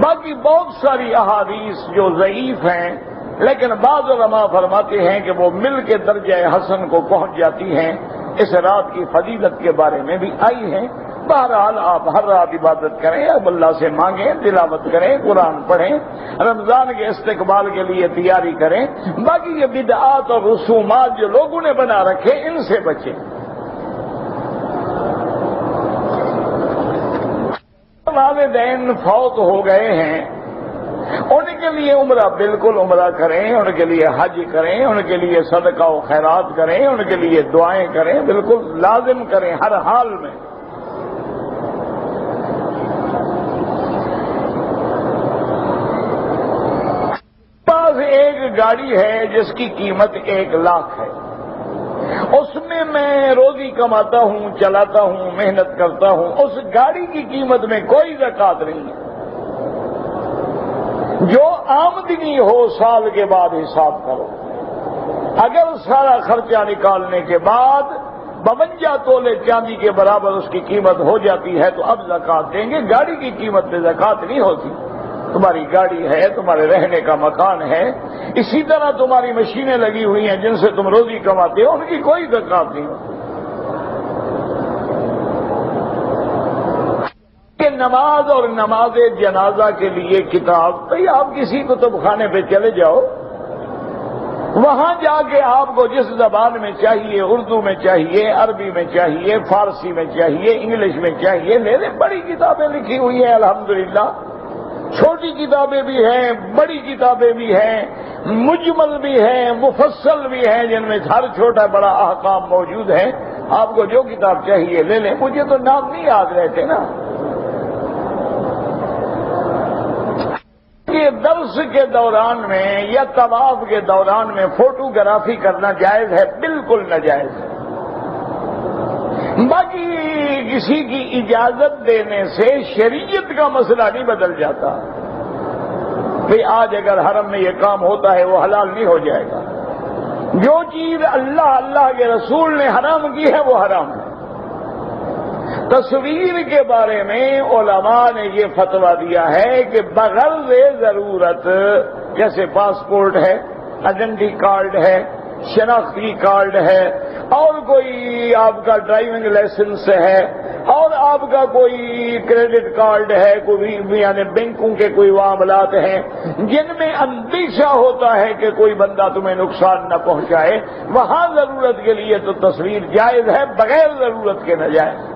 باقی بہت ساری احادیث جو ضعیف ہیں، لیکن بعض علماء فرماتے ہیں کہ وہ مل کے درجہ حسن کو پہنچ جاتی ہیں، اس رات کی فضیلت کے بارے میں بھی آئی ہیں۔ بہرحال آپ ہر رات عبادت کریں، اب اللہ سے مانگیں، تلاوت کریں، قرآن پڑھیں، رمضان کے استقبال کے لیے تیاری کریں۔ باقی یہ بدعات اور رسومات جو لوگوں نے بنا رکھے، ان سے بچیں۔ والدین فوت ہو گئے ہیں، ان کے لیے عمرہ بالکل عمرہ کریں، ان کے لیے حج کریں، ان کے لیے صدقہ و خیرات کریں، ان کے لیے دعائیں کریں، بالکل لازم کریں ہر حال میں۔ ایک گاڑی ہے جس کی قیمت 1 لاکھ ہے، اس میں میں روزی کماتا ہوں، چلاتا ہوں، محنت کرتا ہوں، اس گاڑی کی قیمت میں کوئی زکوٰۃ نہیں ہے۔ جو آمدنی ہو سال کے بعد حساب کرو، اگر سارا خرچہ نکالنے کے بعد 52 تولے چاندی کے برابر اس کی قیمت ہو جاتی ہے تو اب زکوٰۃ دیں گے، گاڑی کی قیمت پہ زکوٰۃ نہیں ہوتی۔ تمہاری گاڑی ہے، تمہارے رہنے کا مکان ہے، اسی طرح تمہاری مشینیں لگی ہوئی ہیں جن سے تم روزی کماتے ہو، ان کی کوئی زکوٰۃ نہیں ہوتی۔ کہ نماز اور نماز جنازہ کے لیے کتاب، بھئی آپ کسی کتب خانے پہ چلے جاؤ، وہاں جا کے آپ کو جس زبان میں چاہیے، اردو میں چاہیے، عربی میں چاہیے، فارسی میں چاہیے، انگلش میں چاہیے، لے لیں۔ بڑی کتابیں لکھی ہوئی ہیں الحمدللہ، چھوٹی کتابیں بھی ہیں، بڑی کتابیں بھی ہیں، مجمل بھی ہیں، مفصل بھی ہیں، جن میں ہر چھوٹا بڑا احکام موجود ہے۔ آپ کو جو کتاب چاہیے لے لیں۔ مجھے تو نام نہیں یاد رہتے نا۔ کہ درس کے دوران میں یا طواف کے دوران میں فوٹوگرافی کرنا جائز ہے؟ بالکل ناجائز ہے۔ باقی کسی کی اجازت دینے سے شریعت کا مسئلہ نہیں بدل جاتا۔ کہ آج اگر حرم میں یہ کام ہوتا ہے وہ حلال نہیں ہو جائے گا۔ جو چیز اللہ کے رسول نے حرام کی ہے وہ حرام ہے۔ تصویر کے بارے میں علماء نے یہ فتویٰ دیا ہے کہ بغرض ضرورت، جیسے پاسپورٹ ہے، آئیڈینٹی کارڈ ہے، شناختی کارڈ ہے، اور کوئی آپ کا ڈرائیونگ لائسنس ہے، اور آپ کا کوئی کریڈٹ کارڈ ہے، کوئی یعنی بینکوں کے کوئی معاملات ہیں جن میں اندیشہ ہوتا ہے کہ کوئی بندہ تمہیں نقصان نہ پہنچائے، وہاں ضرورت کے لیے تو تصویر جائز ہے، بغیر ضرورت کے ناجائز۔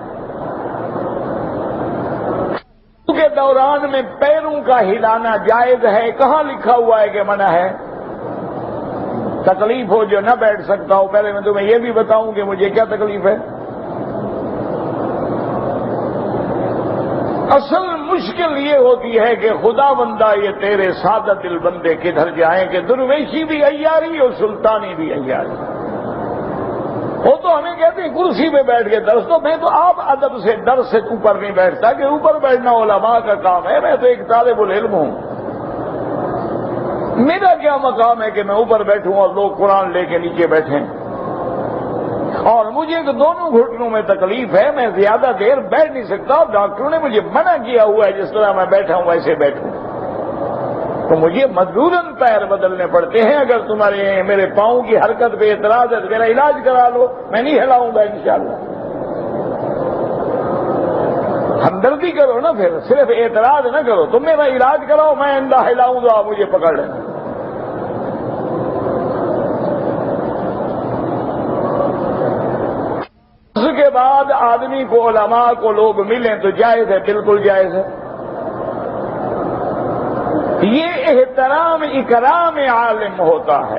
کے دوران میں پیروں کا ہلانا جائز ہے؟ کہاں لکھا ہوا ہے کہ منع ہے؟ تکلیف ہو جو نہ بیٹھ سکتا ہو، پہلے میں تمہیں یہ بھی بتاؤں کہ مجھے کیا تکلیف ہے۔ اصل مشکل یہ ہوتی ہے کہ خدا بندہ یہ تیرے سادہ دل بندے کدھر جائیں کہ درویشی بھی عیاری اور سلطانی بھی عیاری۔ وہ تو ہمیں کہتے ہیں کرسی پہ بیٹھ کے درس دو، میں تو آپ ادب سے ڈر سے اوپر نہیں بیٹھتا کہ اوپر بیٹھنا علماء کا کام ہے، میں تو ایک طالب العلم ہوں۔ میرا کیا مقام ہے کہ میں اوپر بیٹھوں اور لوگ قرآن لے کے نیچے بیٹھیں؟ اور مجھے تو دونوں گھٹنوں میں تکلیف ہے، میں زیادہ دیر بیٹھ نہیں سکتا، ڈاکٹروں نے مجھے منع کیا ہوا ہے جس طرح میں بیٹھا ہوں ویسے بیٹھوں، تو مجھے مجبوراً پیر بدلنے پڑتے ہیں۔ اگر تمہارے میرے پاؤں کی حرکت پہ اعتراض ہے تو میرا علاج کرا لو، میں نہیں ہلاؤں گا انشاءاللہ۔ ہمدردی کرو نا، پھر صرف اعتراض نہ کرو، تم میرا علاج کراؤ، میں اندھا ہلاؤں تو آپ مجھے پکڑ لیں۔ اس کے بعد آدمی کو علماء کو لوگ ملیں تو جائز ہے؟ بالکل جائز ہے۔ یہ احترام اکرام عالم ہوتا ہے،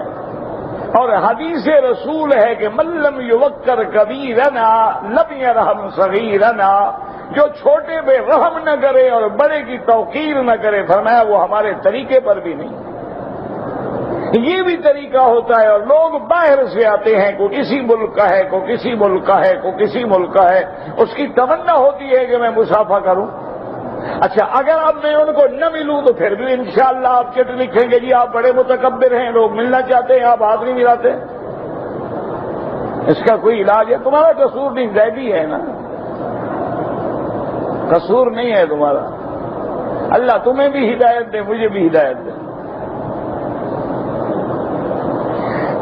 اور حدیث رسول ہے کہ من لم یوقر کبیرنا لم یرحم صغیرنا، جو چھوٹے پہ رحم نہ کرے اور بڑے کی توقیر نہ کرے، فرمایا وہ ہمارے طریقے پر بھی نہیں۔ یہ بھی طریقہ ہوتا ہے، اور لوگ باہر سے آتے ہیں، کوئی کسی ملک کا ہے، کوئی کسی ملک کا ہے، کوئی کسی ملک کا ہے، اس کی تمنا ہوتی ہے کہ میں مسافہ کروں۔ اچھا، اگر اب میں ان کو نہ ملوں تو پھر بھی انشاءاللہ آپ چٹ لکھیں گے جی آپ بڑے متکبر ہیں، لوگ ملنا چاہتے ہیں، آپ ہاتھ نہیں ملاتے۔ اس کا کوئی علاج ہے؟ تمہارا قصور نہیں، غیبی ہے نا، قصور نہیں ہے تمہارا۔ اللہ تمہیں بھی ہدایت دے، مجھے بھی ہدایت دے۔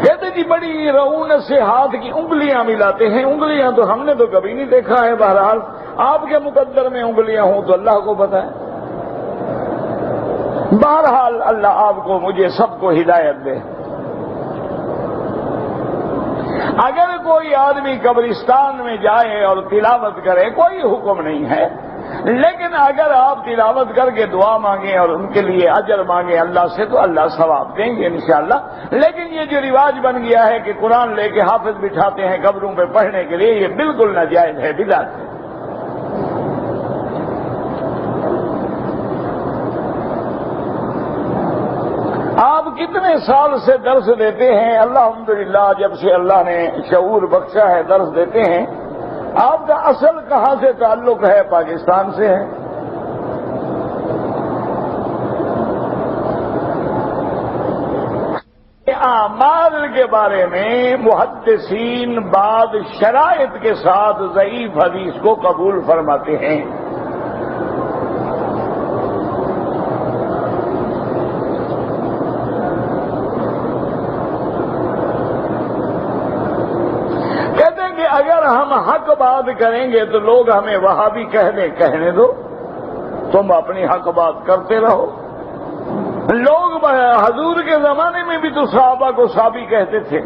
کہتے جی بڑی رعونت سے ہاتھ کی انگلیاں ملاتے ہیں۔ انگلیاں تو ہم نے تو کبھی نہیں دیکھا ہے، بہرحال آپ کے مقدر میں انگلیاں ہوں تو اللہ کو پتہ ہے۔ بہرحال اللہ آپ کو مجھے سب کو ہدایت دے۔ اگر کوئی آدمی قبرستان میں جائے اور تلاوت کرے کوئی حکم نہیں ہے، لیکن اگر آپ تلاوت کر کے دعا مانگیں اور ان کے لیے اجر مانگیں اللہ سے تو اللہ ثواب دیں گے انشاءاللہ۔ لیکن یہ جو رواج بن گیا ہے کہ قرآن لے کے حافظ بٹھاتے ہیں قبروں پہ پڑھنے کے لیے، یہ بالکل ناجائز ہے، بدعت ہے۔ آپ کتنے سال سے درس دیتے ہیں؟ الحمدللہ جب سے اللہ نے شعور بخشا ہے درس دیتے ہیں۔ آپ کا اصل کہاں سے تعلق ہے؟ پاکستان سے ہے؟ اعمال کے بارے میں محدثین بعض شرائط کے ساتھ ضعیف حدیث کو قبول فرماتے ہیں۔ اگر ہم حق بات کریں گے تو لوگ ہمیں وہابی کہنے دو، تم اپنی حق بات کرتے رہو. لوگ حضور کے زمانے میں بھی تو صحابہ کو صحابی کہتے تھے.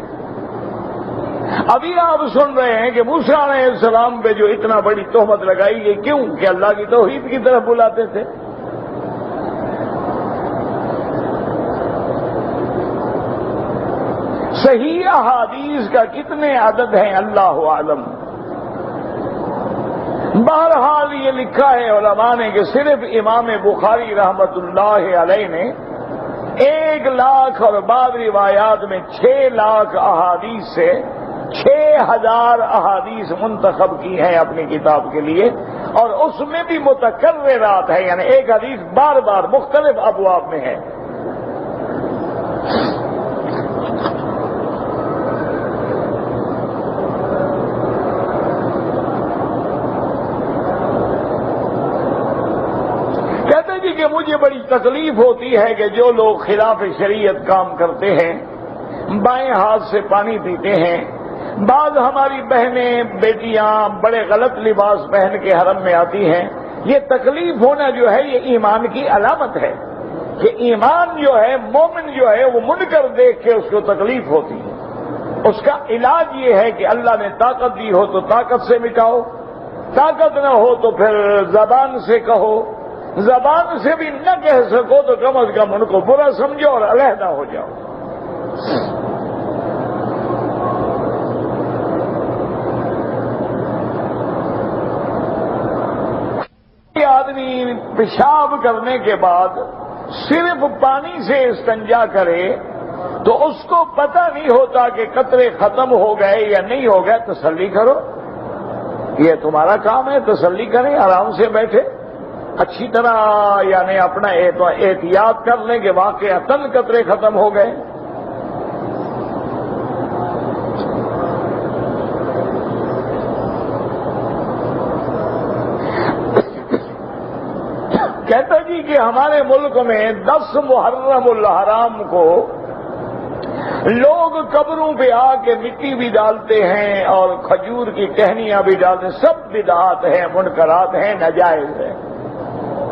ابھی آپ سن رہے ہیں کہ موسیٰ علیہ السلام پہ جو اتنا بڑی تہمت لگائی گئی، کیوں؟ کہ اللہ کی توحید کی طرف بلاتے تھے. صحیح احادیث کا کتنے عدد ہیں اللہ عالم. بہرحال یہ لکھا ہے علماء نے کہ صرف امام بخاری رحمت اللہ علیہ نے 1 لاکھ اور بعض روایات میں 6 لاکھ احادیث سے 6000 احادیث منتخب کی ہیں اپنی کتاب کے لیے، اور اس میں بھی متکررات ہے، یعنی ایک حدیث بار بار مختلف ابواب میں ہے. کہتے جی کہ مجھے بڑی تکلیف ہوتی ہے کہ جو لوگ خلاف شریعت کام کرتے ہیں، بائیں ہاتھ سے پانی پیتے ہیں. بعض ہماری بہنیں بیٹیاں بڑے غلط لباس پہن کے حرم میں آتی ہیں. یہ تکلیف ہونا جو ہے یہ ایمان کی علامت ہے کہ ایمان جو ہے، مومن جو ہے وہ منکر دیکھ کے اس کو تکلیف ہوتی ہے. اس کا علاج یہ ہے کہ اللہ نے طاقت دی ہو تو طاقت سے مٹاؤ، طاقت نہ ہو تو پھر زبان سے کہو، زبان سے بھی نہ کہہ سکو تو کم از کم ان کو برا سمجھو اور علیحدہ ہو جاؤ. آدمی پیشاب کرنے کے بعد صرف پانی سے استنجا کرے تو اس کو پتہ نہیں ہوتا کہ قطرے ختم ہو گئے یا نہیں ہو گئے. تسلی کرو، یہ تمہارا کام ہے، تسلی کریں، آرام سے بیٹھے اچھی طرح یعنی اپنا احتیاط کر لیں کہ واقعتاً قطرے ختم ہو گئے. کہتا جی کہ ہمارے ملک میں 10 محرم الحرام کو لوگ قبروں پہ آ کے مٹی بھی ڈالتے ہیں اور کھجور کی ٹہنیاں بھی ڈالتے ہیں. سب بدعات ہیں، منکرات ہیں، ناجائز ہیں.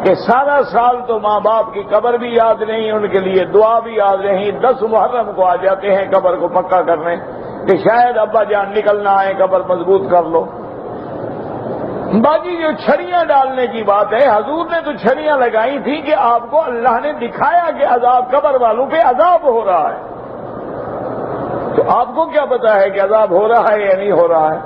کہ سارا سال تو ماں باپ کی قبر بھی یاد نہیں، ان کے لیے دعا بھی یاد نہیں. 10 محرم کو آ جاتے ہیں قبر کو پکا کرنے کہ شاید ابا جان نکلنا آئے، قبر مضبوط کر لو. باقی جو چھڑیاں ڈالنے کی بات ہے، حضور نے تو چھڑیاں لگائی تھی کہ آپ کو اللہ نے دکھایا کہ عذاب قبر والوں پہ عذاب ہو رہا ہے. تو آپ کو کیا پتا ہے کہ عذاب ہو رہا ہے یا نہیں ہو رہا ہے؟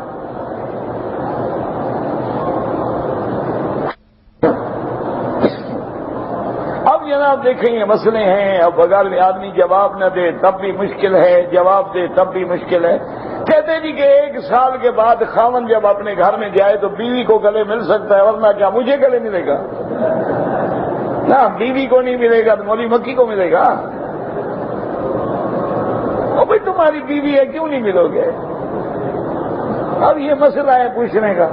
اب جناب دیکھیں یہ مسئلے ہیں. اب اگر آدمی جواب نہ دے تب بھی مشکل ہے، جواب دے تب بھی مشکل ہے. کہتے جی کہ 1 سال کے بعد خاوند جب اپنے گھر میں جائے تو بیوی کو گلے مل سکتا ہے، ورنہ کیا مجھے گلے ملے گا؟ نہ بیوی کو نہیں ملے گا تو مولوی مکی کو ملے گا. اور بھائی تمہاری بیوی ہے کیوں نہیں ملو گے؟ اب یہ مسئلہ ہے پوچھنے کا.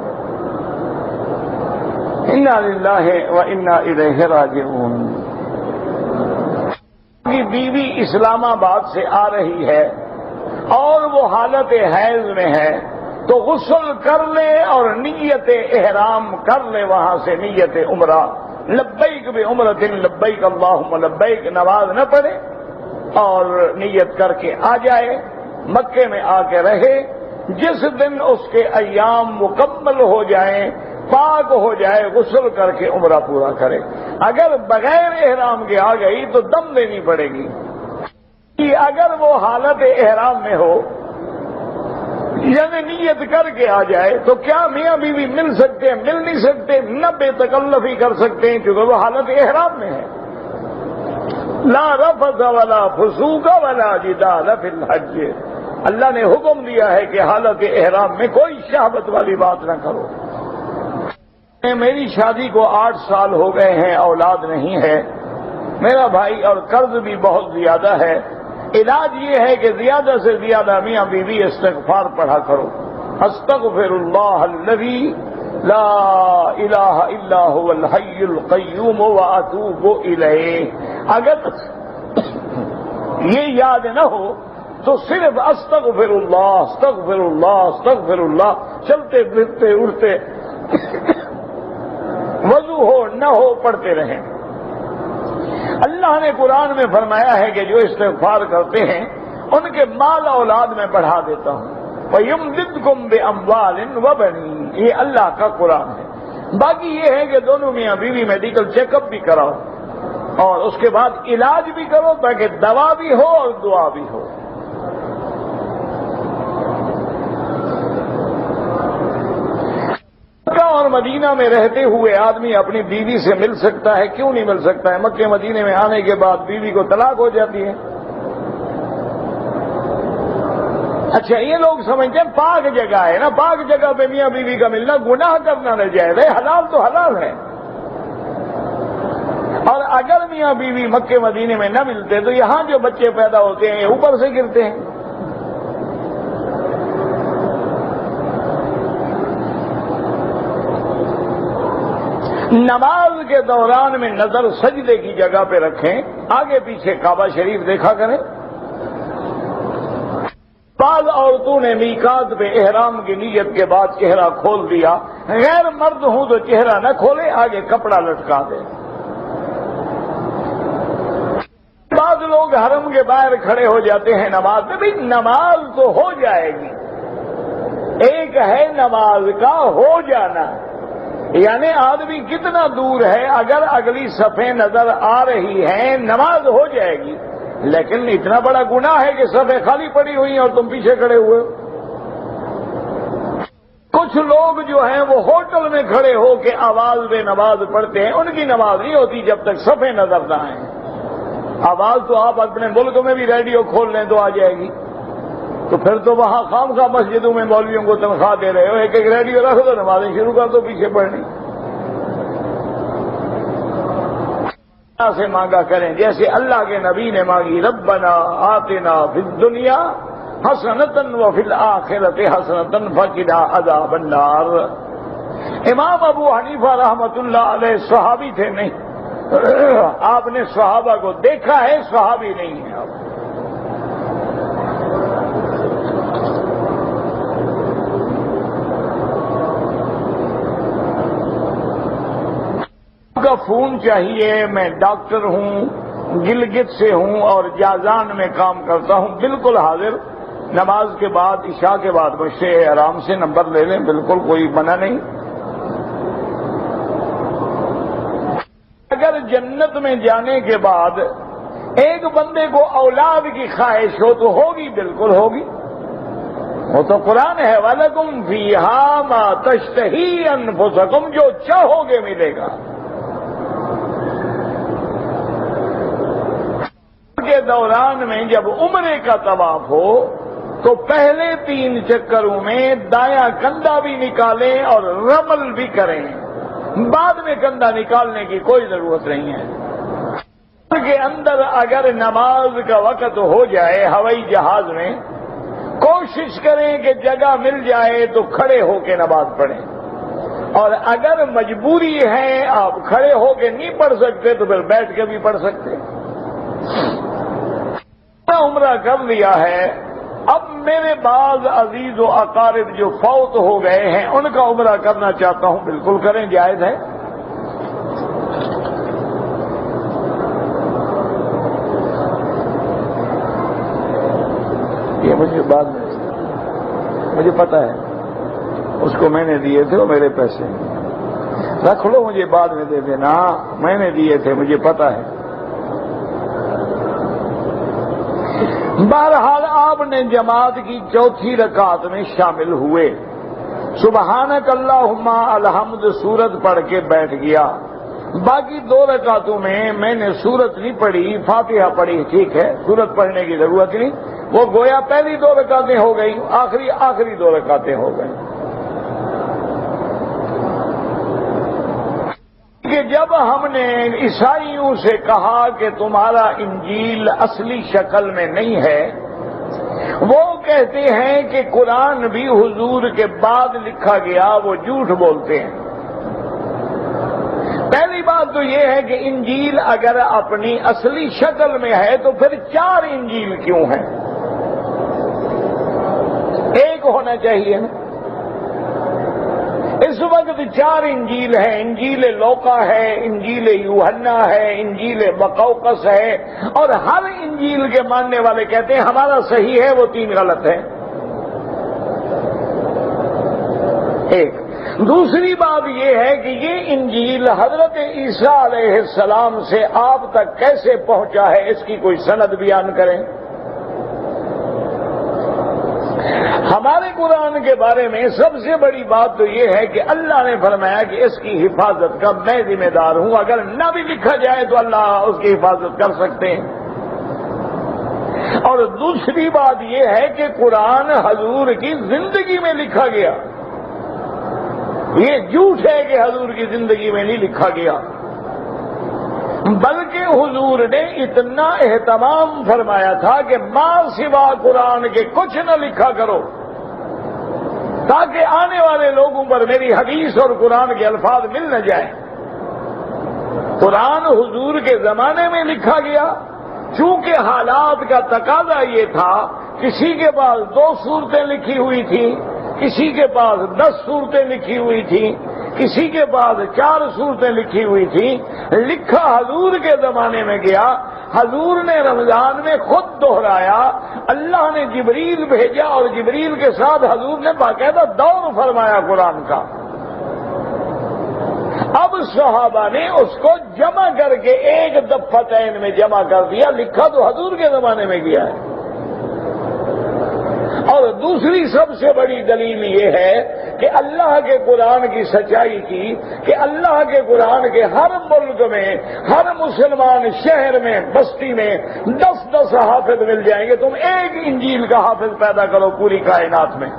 انا للہ و انا الیہ راجعون. کی بیوی اسلام آباد سے آ رہی ہے اور وہ حالت حیض میں ہے تو غسل کر لے اور نیت احرام کر لے، وہاں سے نیت عمرہ، لبیک بعمرۃ لبیک اللہم لبیک، نماز نہ پڑھے اور نیت کر کے آ جائے، مکے میں آ کے رہے. جس دن اس کے ایام مکمل ہو جائیں، پاک ہو جائے، غسل کر کے عمرہ پورا کرے. اگر بغیر احرام کے آ گئی تو دم دینی پڑے گی. اگر وہ حالت احرام میں ہو یعنی نیت کر کے آ جائے تو کیا میاں بیوی مل سکتے ہیں؟ مل نہیں سکتے، نہ بے تکلفی کر سکتے ہیں کیونکہ وہ حالت احرام میں ہے. لا رفث ولا فسوق ولا جدال فی الحج. اللہ نے حکم دیا ہے کہ حالت احرام میں کوئی شہوت والی بات نہ کرو. میری شادی کو 8 سال ہو گئے ہیں، اولاد نہیں ہے، میرا بھائی اور قرض بھی بہت زیادہ ہے. علاج یہ ہے کہ زیادہ سے زیادہ میاں بیوی استغفار پڑھا کرو. استغفر اللہ الذی لا الہ الا هو الحی القیوم واتوب الیہ. اگر یہ یاد نہ ہو تو صرف استغفر اللہ استغفر اللہ استغفر اللہ چلتے پھرتے اڑتے وضو ہو نہ ہو پڑھتے رہیں۔ اللہ نے قرآن میں فرمایا ہے کہ جو استغفار کرتے ہیں ان کے مال اولاد میں بڑھا دیتا ہوں۔ وَيُمْدِدْكُمْ بِأَمْوَالٍ وَبَنِينَ، یہ اللہ کا قرآن ہے۔ باقی یہ ہے کہ دونوں میاں بیوی میڈیکل چیک اپ بھی کراؤ اور اس کے بعد علاج بھی کرو تاکہ دوا بھی ہو اور دعا بھی ہو۔ مکہ اور مدینہ میں رہتے ہوئے آدمی اپنی بیوی سے مل سکتا ہے، کیوں نہیں مل سکتا ہے؟ مکہ مدینے میں آنے کے بعد بیوی کو طلاق ہو جاتی ہے۔ اچھا، یہ لوگ سمجھتے ہیں پاک جگہ ہے نا، پاک جگہ پہ میاں بیوی کا ملنا گناہ کرنا نہ جائز ہے، حلال تو حلال ہے۔ اور اگر میاں بیوی مکے مدینے میں نہ ملتے تو یہاں جو بچے پیدا ہوتے ہیں یہ اوپر سے گرتے ہیں۔ نماز کے دوران میں نظر سجدے کی جگہ پہ رکھیں، آگے پیچھے کعبہ شریف دیکھا کریں۔ بعض عورتوں نے میقات پہ احرام کی نیت کے بعد چہرہ کھول دیا، غیر مرد ہوں تو چہرہ نہ کھولے، آگے کپڑا لٹکا دے۔ بعض لوگ حرم کے باہر کھڑے ہو جاتے ہیں نماز میں، بھئی نماز تو ہو جائے گی، ایک ہے نماز کا ہو جانا، یعنی آدمی کتنا دور ہے، اگر اگلی صفیں نظر آ رہی ہیں نماز ہو جائے گی، لیکن اتنا بڑا گناہ ہے کہ صفیں خالی پڑی ہوئی ہیں اور تم پیچھے کھڑے ہوئے ہو۔ کچھ لوگ جو ہیں وہ ہوٹل میں کھڑے ہو کے آواز میں نماز پڑھتے ہیں، ان کی نماز نہیں ہوتی جب تک صفیں نظر نہ آئیں۔ آواز تو آپ اپنے ملک میں بھی ریڈیو کھول لیں تو آ جائے گی، تو پھر تو وہاں خامخواہ مسجدوں میں مولویوں کو تنخواہ دے رہے ہو، ایک ایک ریڈیو رکھ دو، نمازیں شروع کر دو پیچھے پڑھنی۔ سے مانگا کریں جیسے اللہ کے نبی نے مانگی، ربنا آتنا فی الدنیا حسنۃ وفی الآخرۃ حسنۃ وقنا عذاب النار۔ امام ابو حنیفہ رحمۃ اللہ علیہ صحابی تھے نہیں، آپ نے صحابہ کو دیکھا ہے، صحابی نہیں ہے آپ۔ کا فون چاہیے، میں ڈاکٹر ہوں، گلگت سے ہوں اور جازان میں کام کرتا ہوں، بالکل حاضر، نماز کے بعد عشاء کے بعد مجھ سے آرام سے نمبر لے لیں، بالکل کوئی منع نہیں۔ اگر جنت میں جانے کے بعد ایک بندے کو اولاد کی خواہش ہو تو ہوگی، بالکل ہوگی، وہ تو قرآن ہے، وَلَكُمْ فِيهَا مَا تَشْتَهِي أَنفُسُكُمْ، جو چاہو گے ملے گا۔ کے دوران میں جب عمرے کا طواف ہو تو پہلے 3 چکروں میں دایاں کندھا بھی نکالیں اور رمل بھی کریں، بعد میں کندھا نکالنے کی کوئی ضرورت نہیں ہے۔ کے اندر اگر نماز کا وقت ہو جائے ہوائی جہاز میں، کوشش کریں کہ جگہ مل جائے تو کھڑے ہو کے نماز پڑھیں، اور اگر مجبوری ہے آپ کھڑے ہو کے نہیں پڑھ سکتے تو پھر بیٹھ کے بھی پڑھ سکتے۔ عمرہ کر لیا ہے، اب میرے بعض عزیز و اقارب جو فوت ہو گئے ہیں ان کا عمرہ کرنا چاہتا ہوں، بالکل کریں، جائز ہے۔ یہ مجھے بعد میں مجھے پتا ہے، اس کو میں نے دیے تھے، وہ میرے پیسے رکھ لو، مجھے بعد میں دے دینا، میں نے دیے تھے، مجھے پتا ہے۔ بہرحال آپ نے جماعت کی 4تھی رکعت میں شامل ہوئے، سبحانک اللہم الحمد سورت پڑھ کے بیٹھ گیا، باقی 2 رکعتوں میں نے سورت نہیں پڑھی، فاتحہ پڑھی، ٹھیک ہے، سورت پڑھنے کی ضرورت نہیں، وہ گویا پہلی 2 رکعتیں ہو گئی، آخری 2 رکعتیں ہو گئی۔ کہ جب ہم نے عیسائیوں سے کہا کہ تمہارا انجیل اصلی شکل میں نہیں ہے، وہ کہتے ہیں کہ قرآن بھی حضور کے بعد لکھا گیا، وہ جھوٹ بولتے ہیں۔ پہلی بات تو یہ ہے کہ انجیل اگر اپنی اصلی شکل میں ہے تو پھر 4 انجیل کیوں ہیں؟ ایک ہونا چاہیے نا۔ اس وقت 4 انجیل ہیں، انجیل لوقا ہے، انجیل یوحنا ہے، انجیل مقوقس ہے، اور ہر انجیل کے ماننے والے کہتے ہیں ہمارا صحیح ہے، وہ 3 غلط ہیں۔ ایک دوسری بات یہ ہے کہ یہ انجیل حضرت عیسیٰ علیہ السلام سے آپ تک کیسے پہنچا ہے، اس کی کوئی سند بیان کریں۔ ہمارے قرآن کے بارے میں سب سے بڑی بات تو یہ ہے کہ اللہ نے فرمایا کہ اس کی حفاظت کا میں ذمہ دار ہوں، اگر نہ بھی لکھا جائے تو اللہ اس کی حفاظت کر سکتے ہیں۔ اور دوسری بات یہ ہے کہ قرآن حضور کی زندگی میں لکھا گیا، یہ جھوٹ ہے کہ حضور کی زندگی میں نہیں لکھا گیا، بلکہ حضور نے اتنا اہتمام فرمایا تھا کہ ما سوا قرآن کے کچھ نہ لکھا کرو، تاکہ آنے والے لوگوں پر میری حدیث اور قرآن کے الفاظ مل نہ جائیں۔ قرآن حضور کے زمانے میں لکھا گیا، چونکہ حالات کا تقاضا یہ تھا، کسی کے پاس 2 سورتیں لکھی ہوئی تھیں، کسی کے پاس 10 سورتیں لکھی ہوئی تھیں، کسی کے پاس 4 سورتیں لکھی ہوئی تھیں، لکھا حضور کے زمانے میں گیا، حضور نے رمضان میں خود دہرایا، اللہ نے جبریل بھیجا اور جبریل کے ساتھ حضور نے باقاعدہ دور فرمایا قرآن کا۔ اب صحابہ نے اس کو جمع کر کے ایک دفتین میں جمع کر دیا، لکھا تو حضور کے زمانے میں گیا ہے۔ اور دوسری سب سے بڑی دلیل یہ ہے کہ اللہ کے قرآن کی سچائی کی کہ اللہ کے قرآن کے ہر ملک میں، ہر مسلمان شہر میں، بستی میں 10 حافظ مل جائیں گے، تم ایک انجیل کا حافظ پیدا کرو پوری کائنات میں۔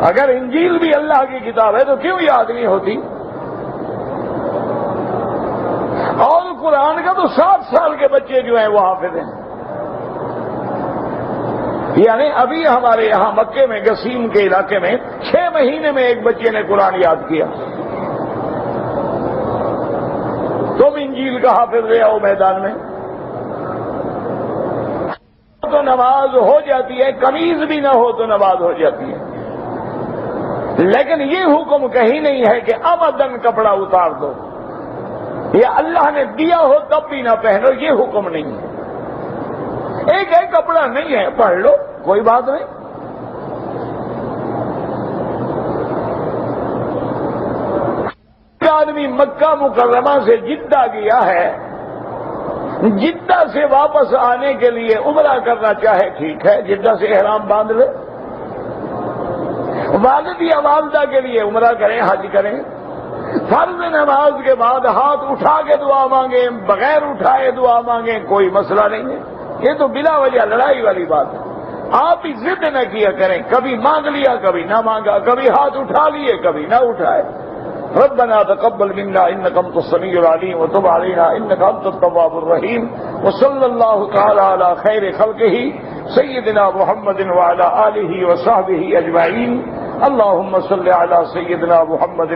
اگر انجیل بھی اللہ کی کتاب ہے تو کیوں یاد نہیں ہوتی؟ اور قرآن کا تو 7 سال کے بچے جو ہیں وہ حافظ ہیں۔ یعنی ابھی ہمارے یہاں مکے میں گسیم کے علاقے میں 6 مہینے میں ایک بچے نے قرآن یاد کیا۔ تم انجیل کا حافظ لے آؤ میدان میں، تو نماز ہو جاتی ہے، قمیض بھی نہ ہو تو نماز ہو جاتی ہے۔ لیکن یہ حکم کہیں نہیں ہے کہ ابداً کپڑا اتار دو، یا اللہ نے دیا ہو تب بھی نہ پہنو، یہ حکم نہیں ہے۔ ایک کپڑا نہیں ہے، پڑھ لو، کوئی بات نہیں۔ آدمی مکہ مکرمہ سے جدہ گیا ہے، جدہ سے واپس آنے کے لیے عمرہ کرنا چاہے، ٹھیک ہے، جدہ سے احرام باندھ لے، والد یا والدہ کے لیے عمرہ کریں، حج کریں، فرض نماز کے بعد ہاتھ اٹھا کے دعا مانگیں، بغیر اٹھائے دعا مانگیں، کوئی مسئلہ نہیں ہے۔ یہ تو بلا وجہ لڑائی والی بات ہے۔ آپ ہی ضد نہ کیا کریں، کبھی مانگ لیا کبھی نہ مانگا، کبھی ہاتھ اٹھا لیے کبھی نہ اٹھائے۔ ربنا تقبل منا انك انت السميع العليم وتب علينا انك انت التواب الرحيم وصلى الله تعالى على خير خلقه سيدنا محمد وعلى آله وصحبه اجمعين۔ اللهم صل على سيدنا محمد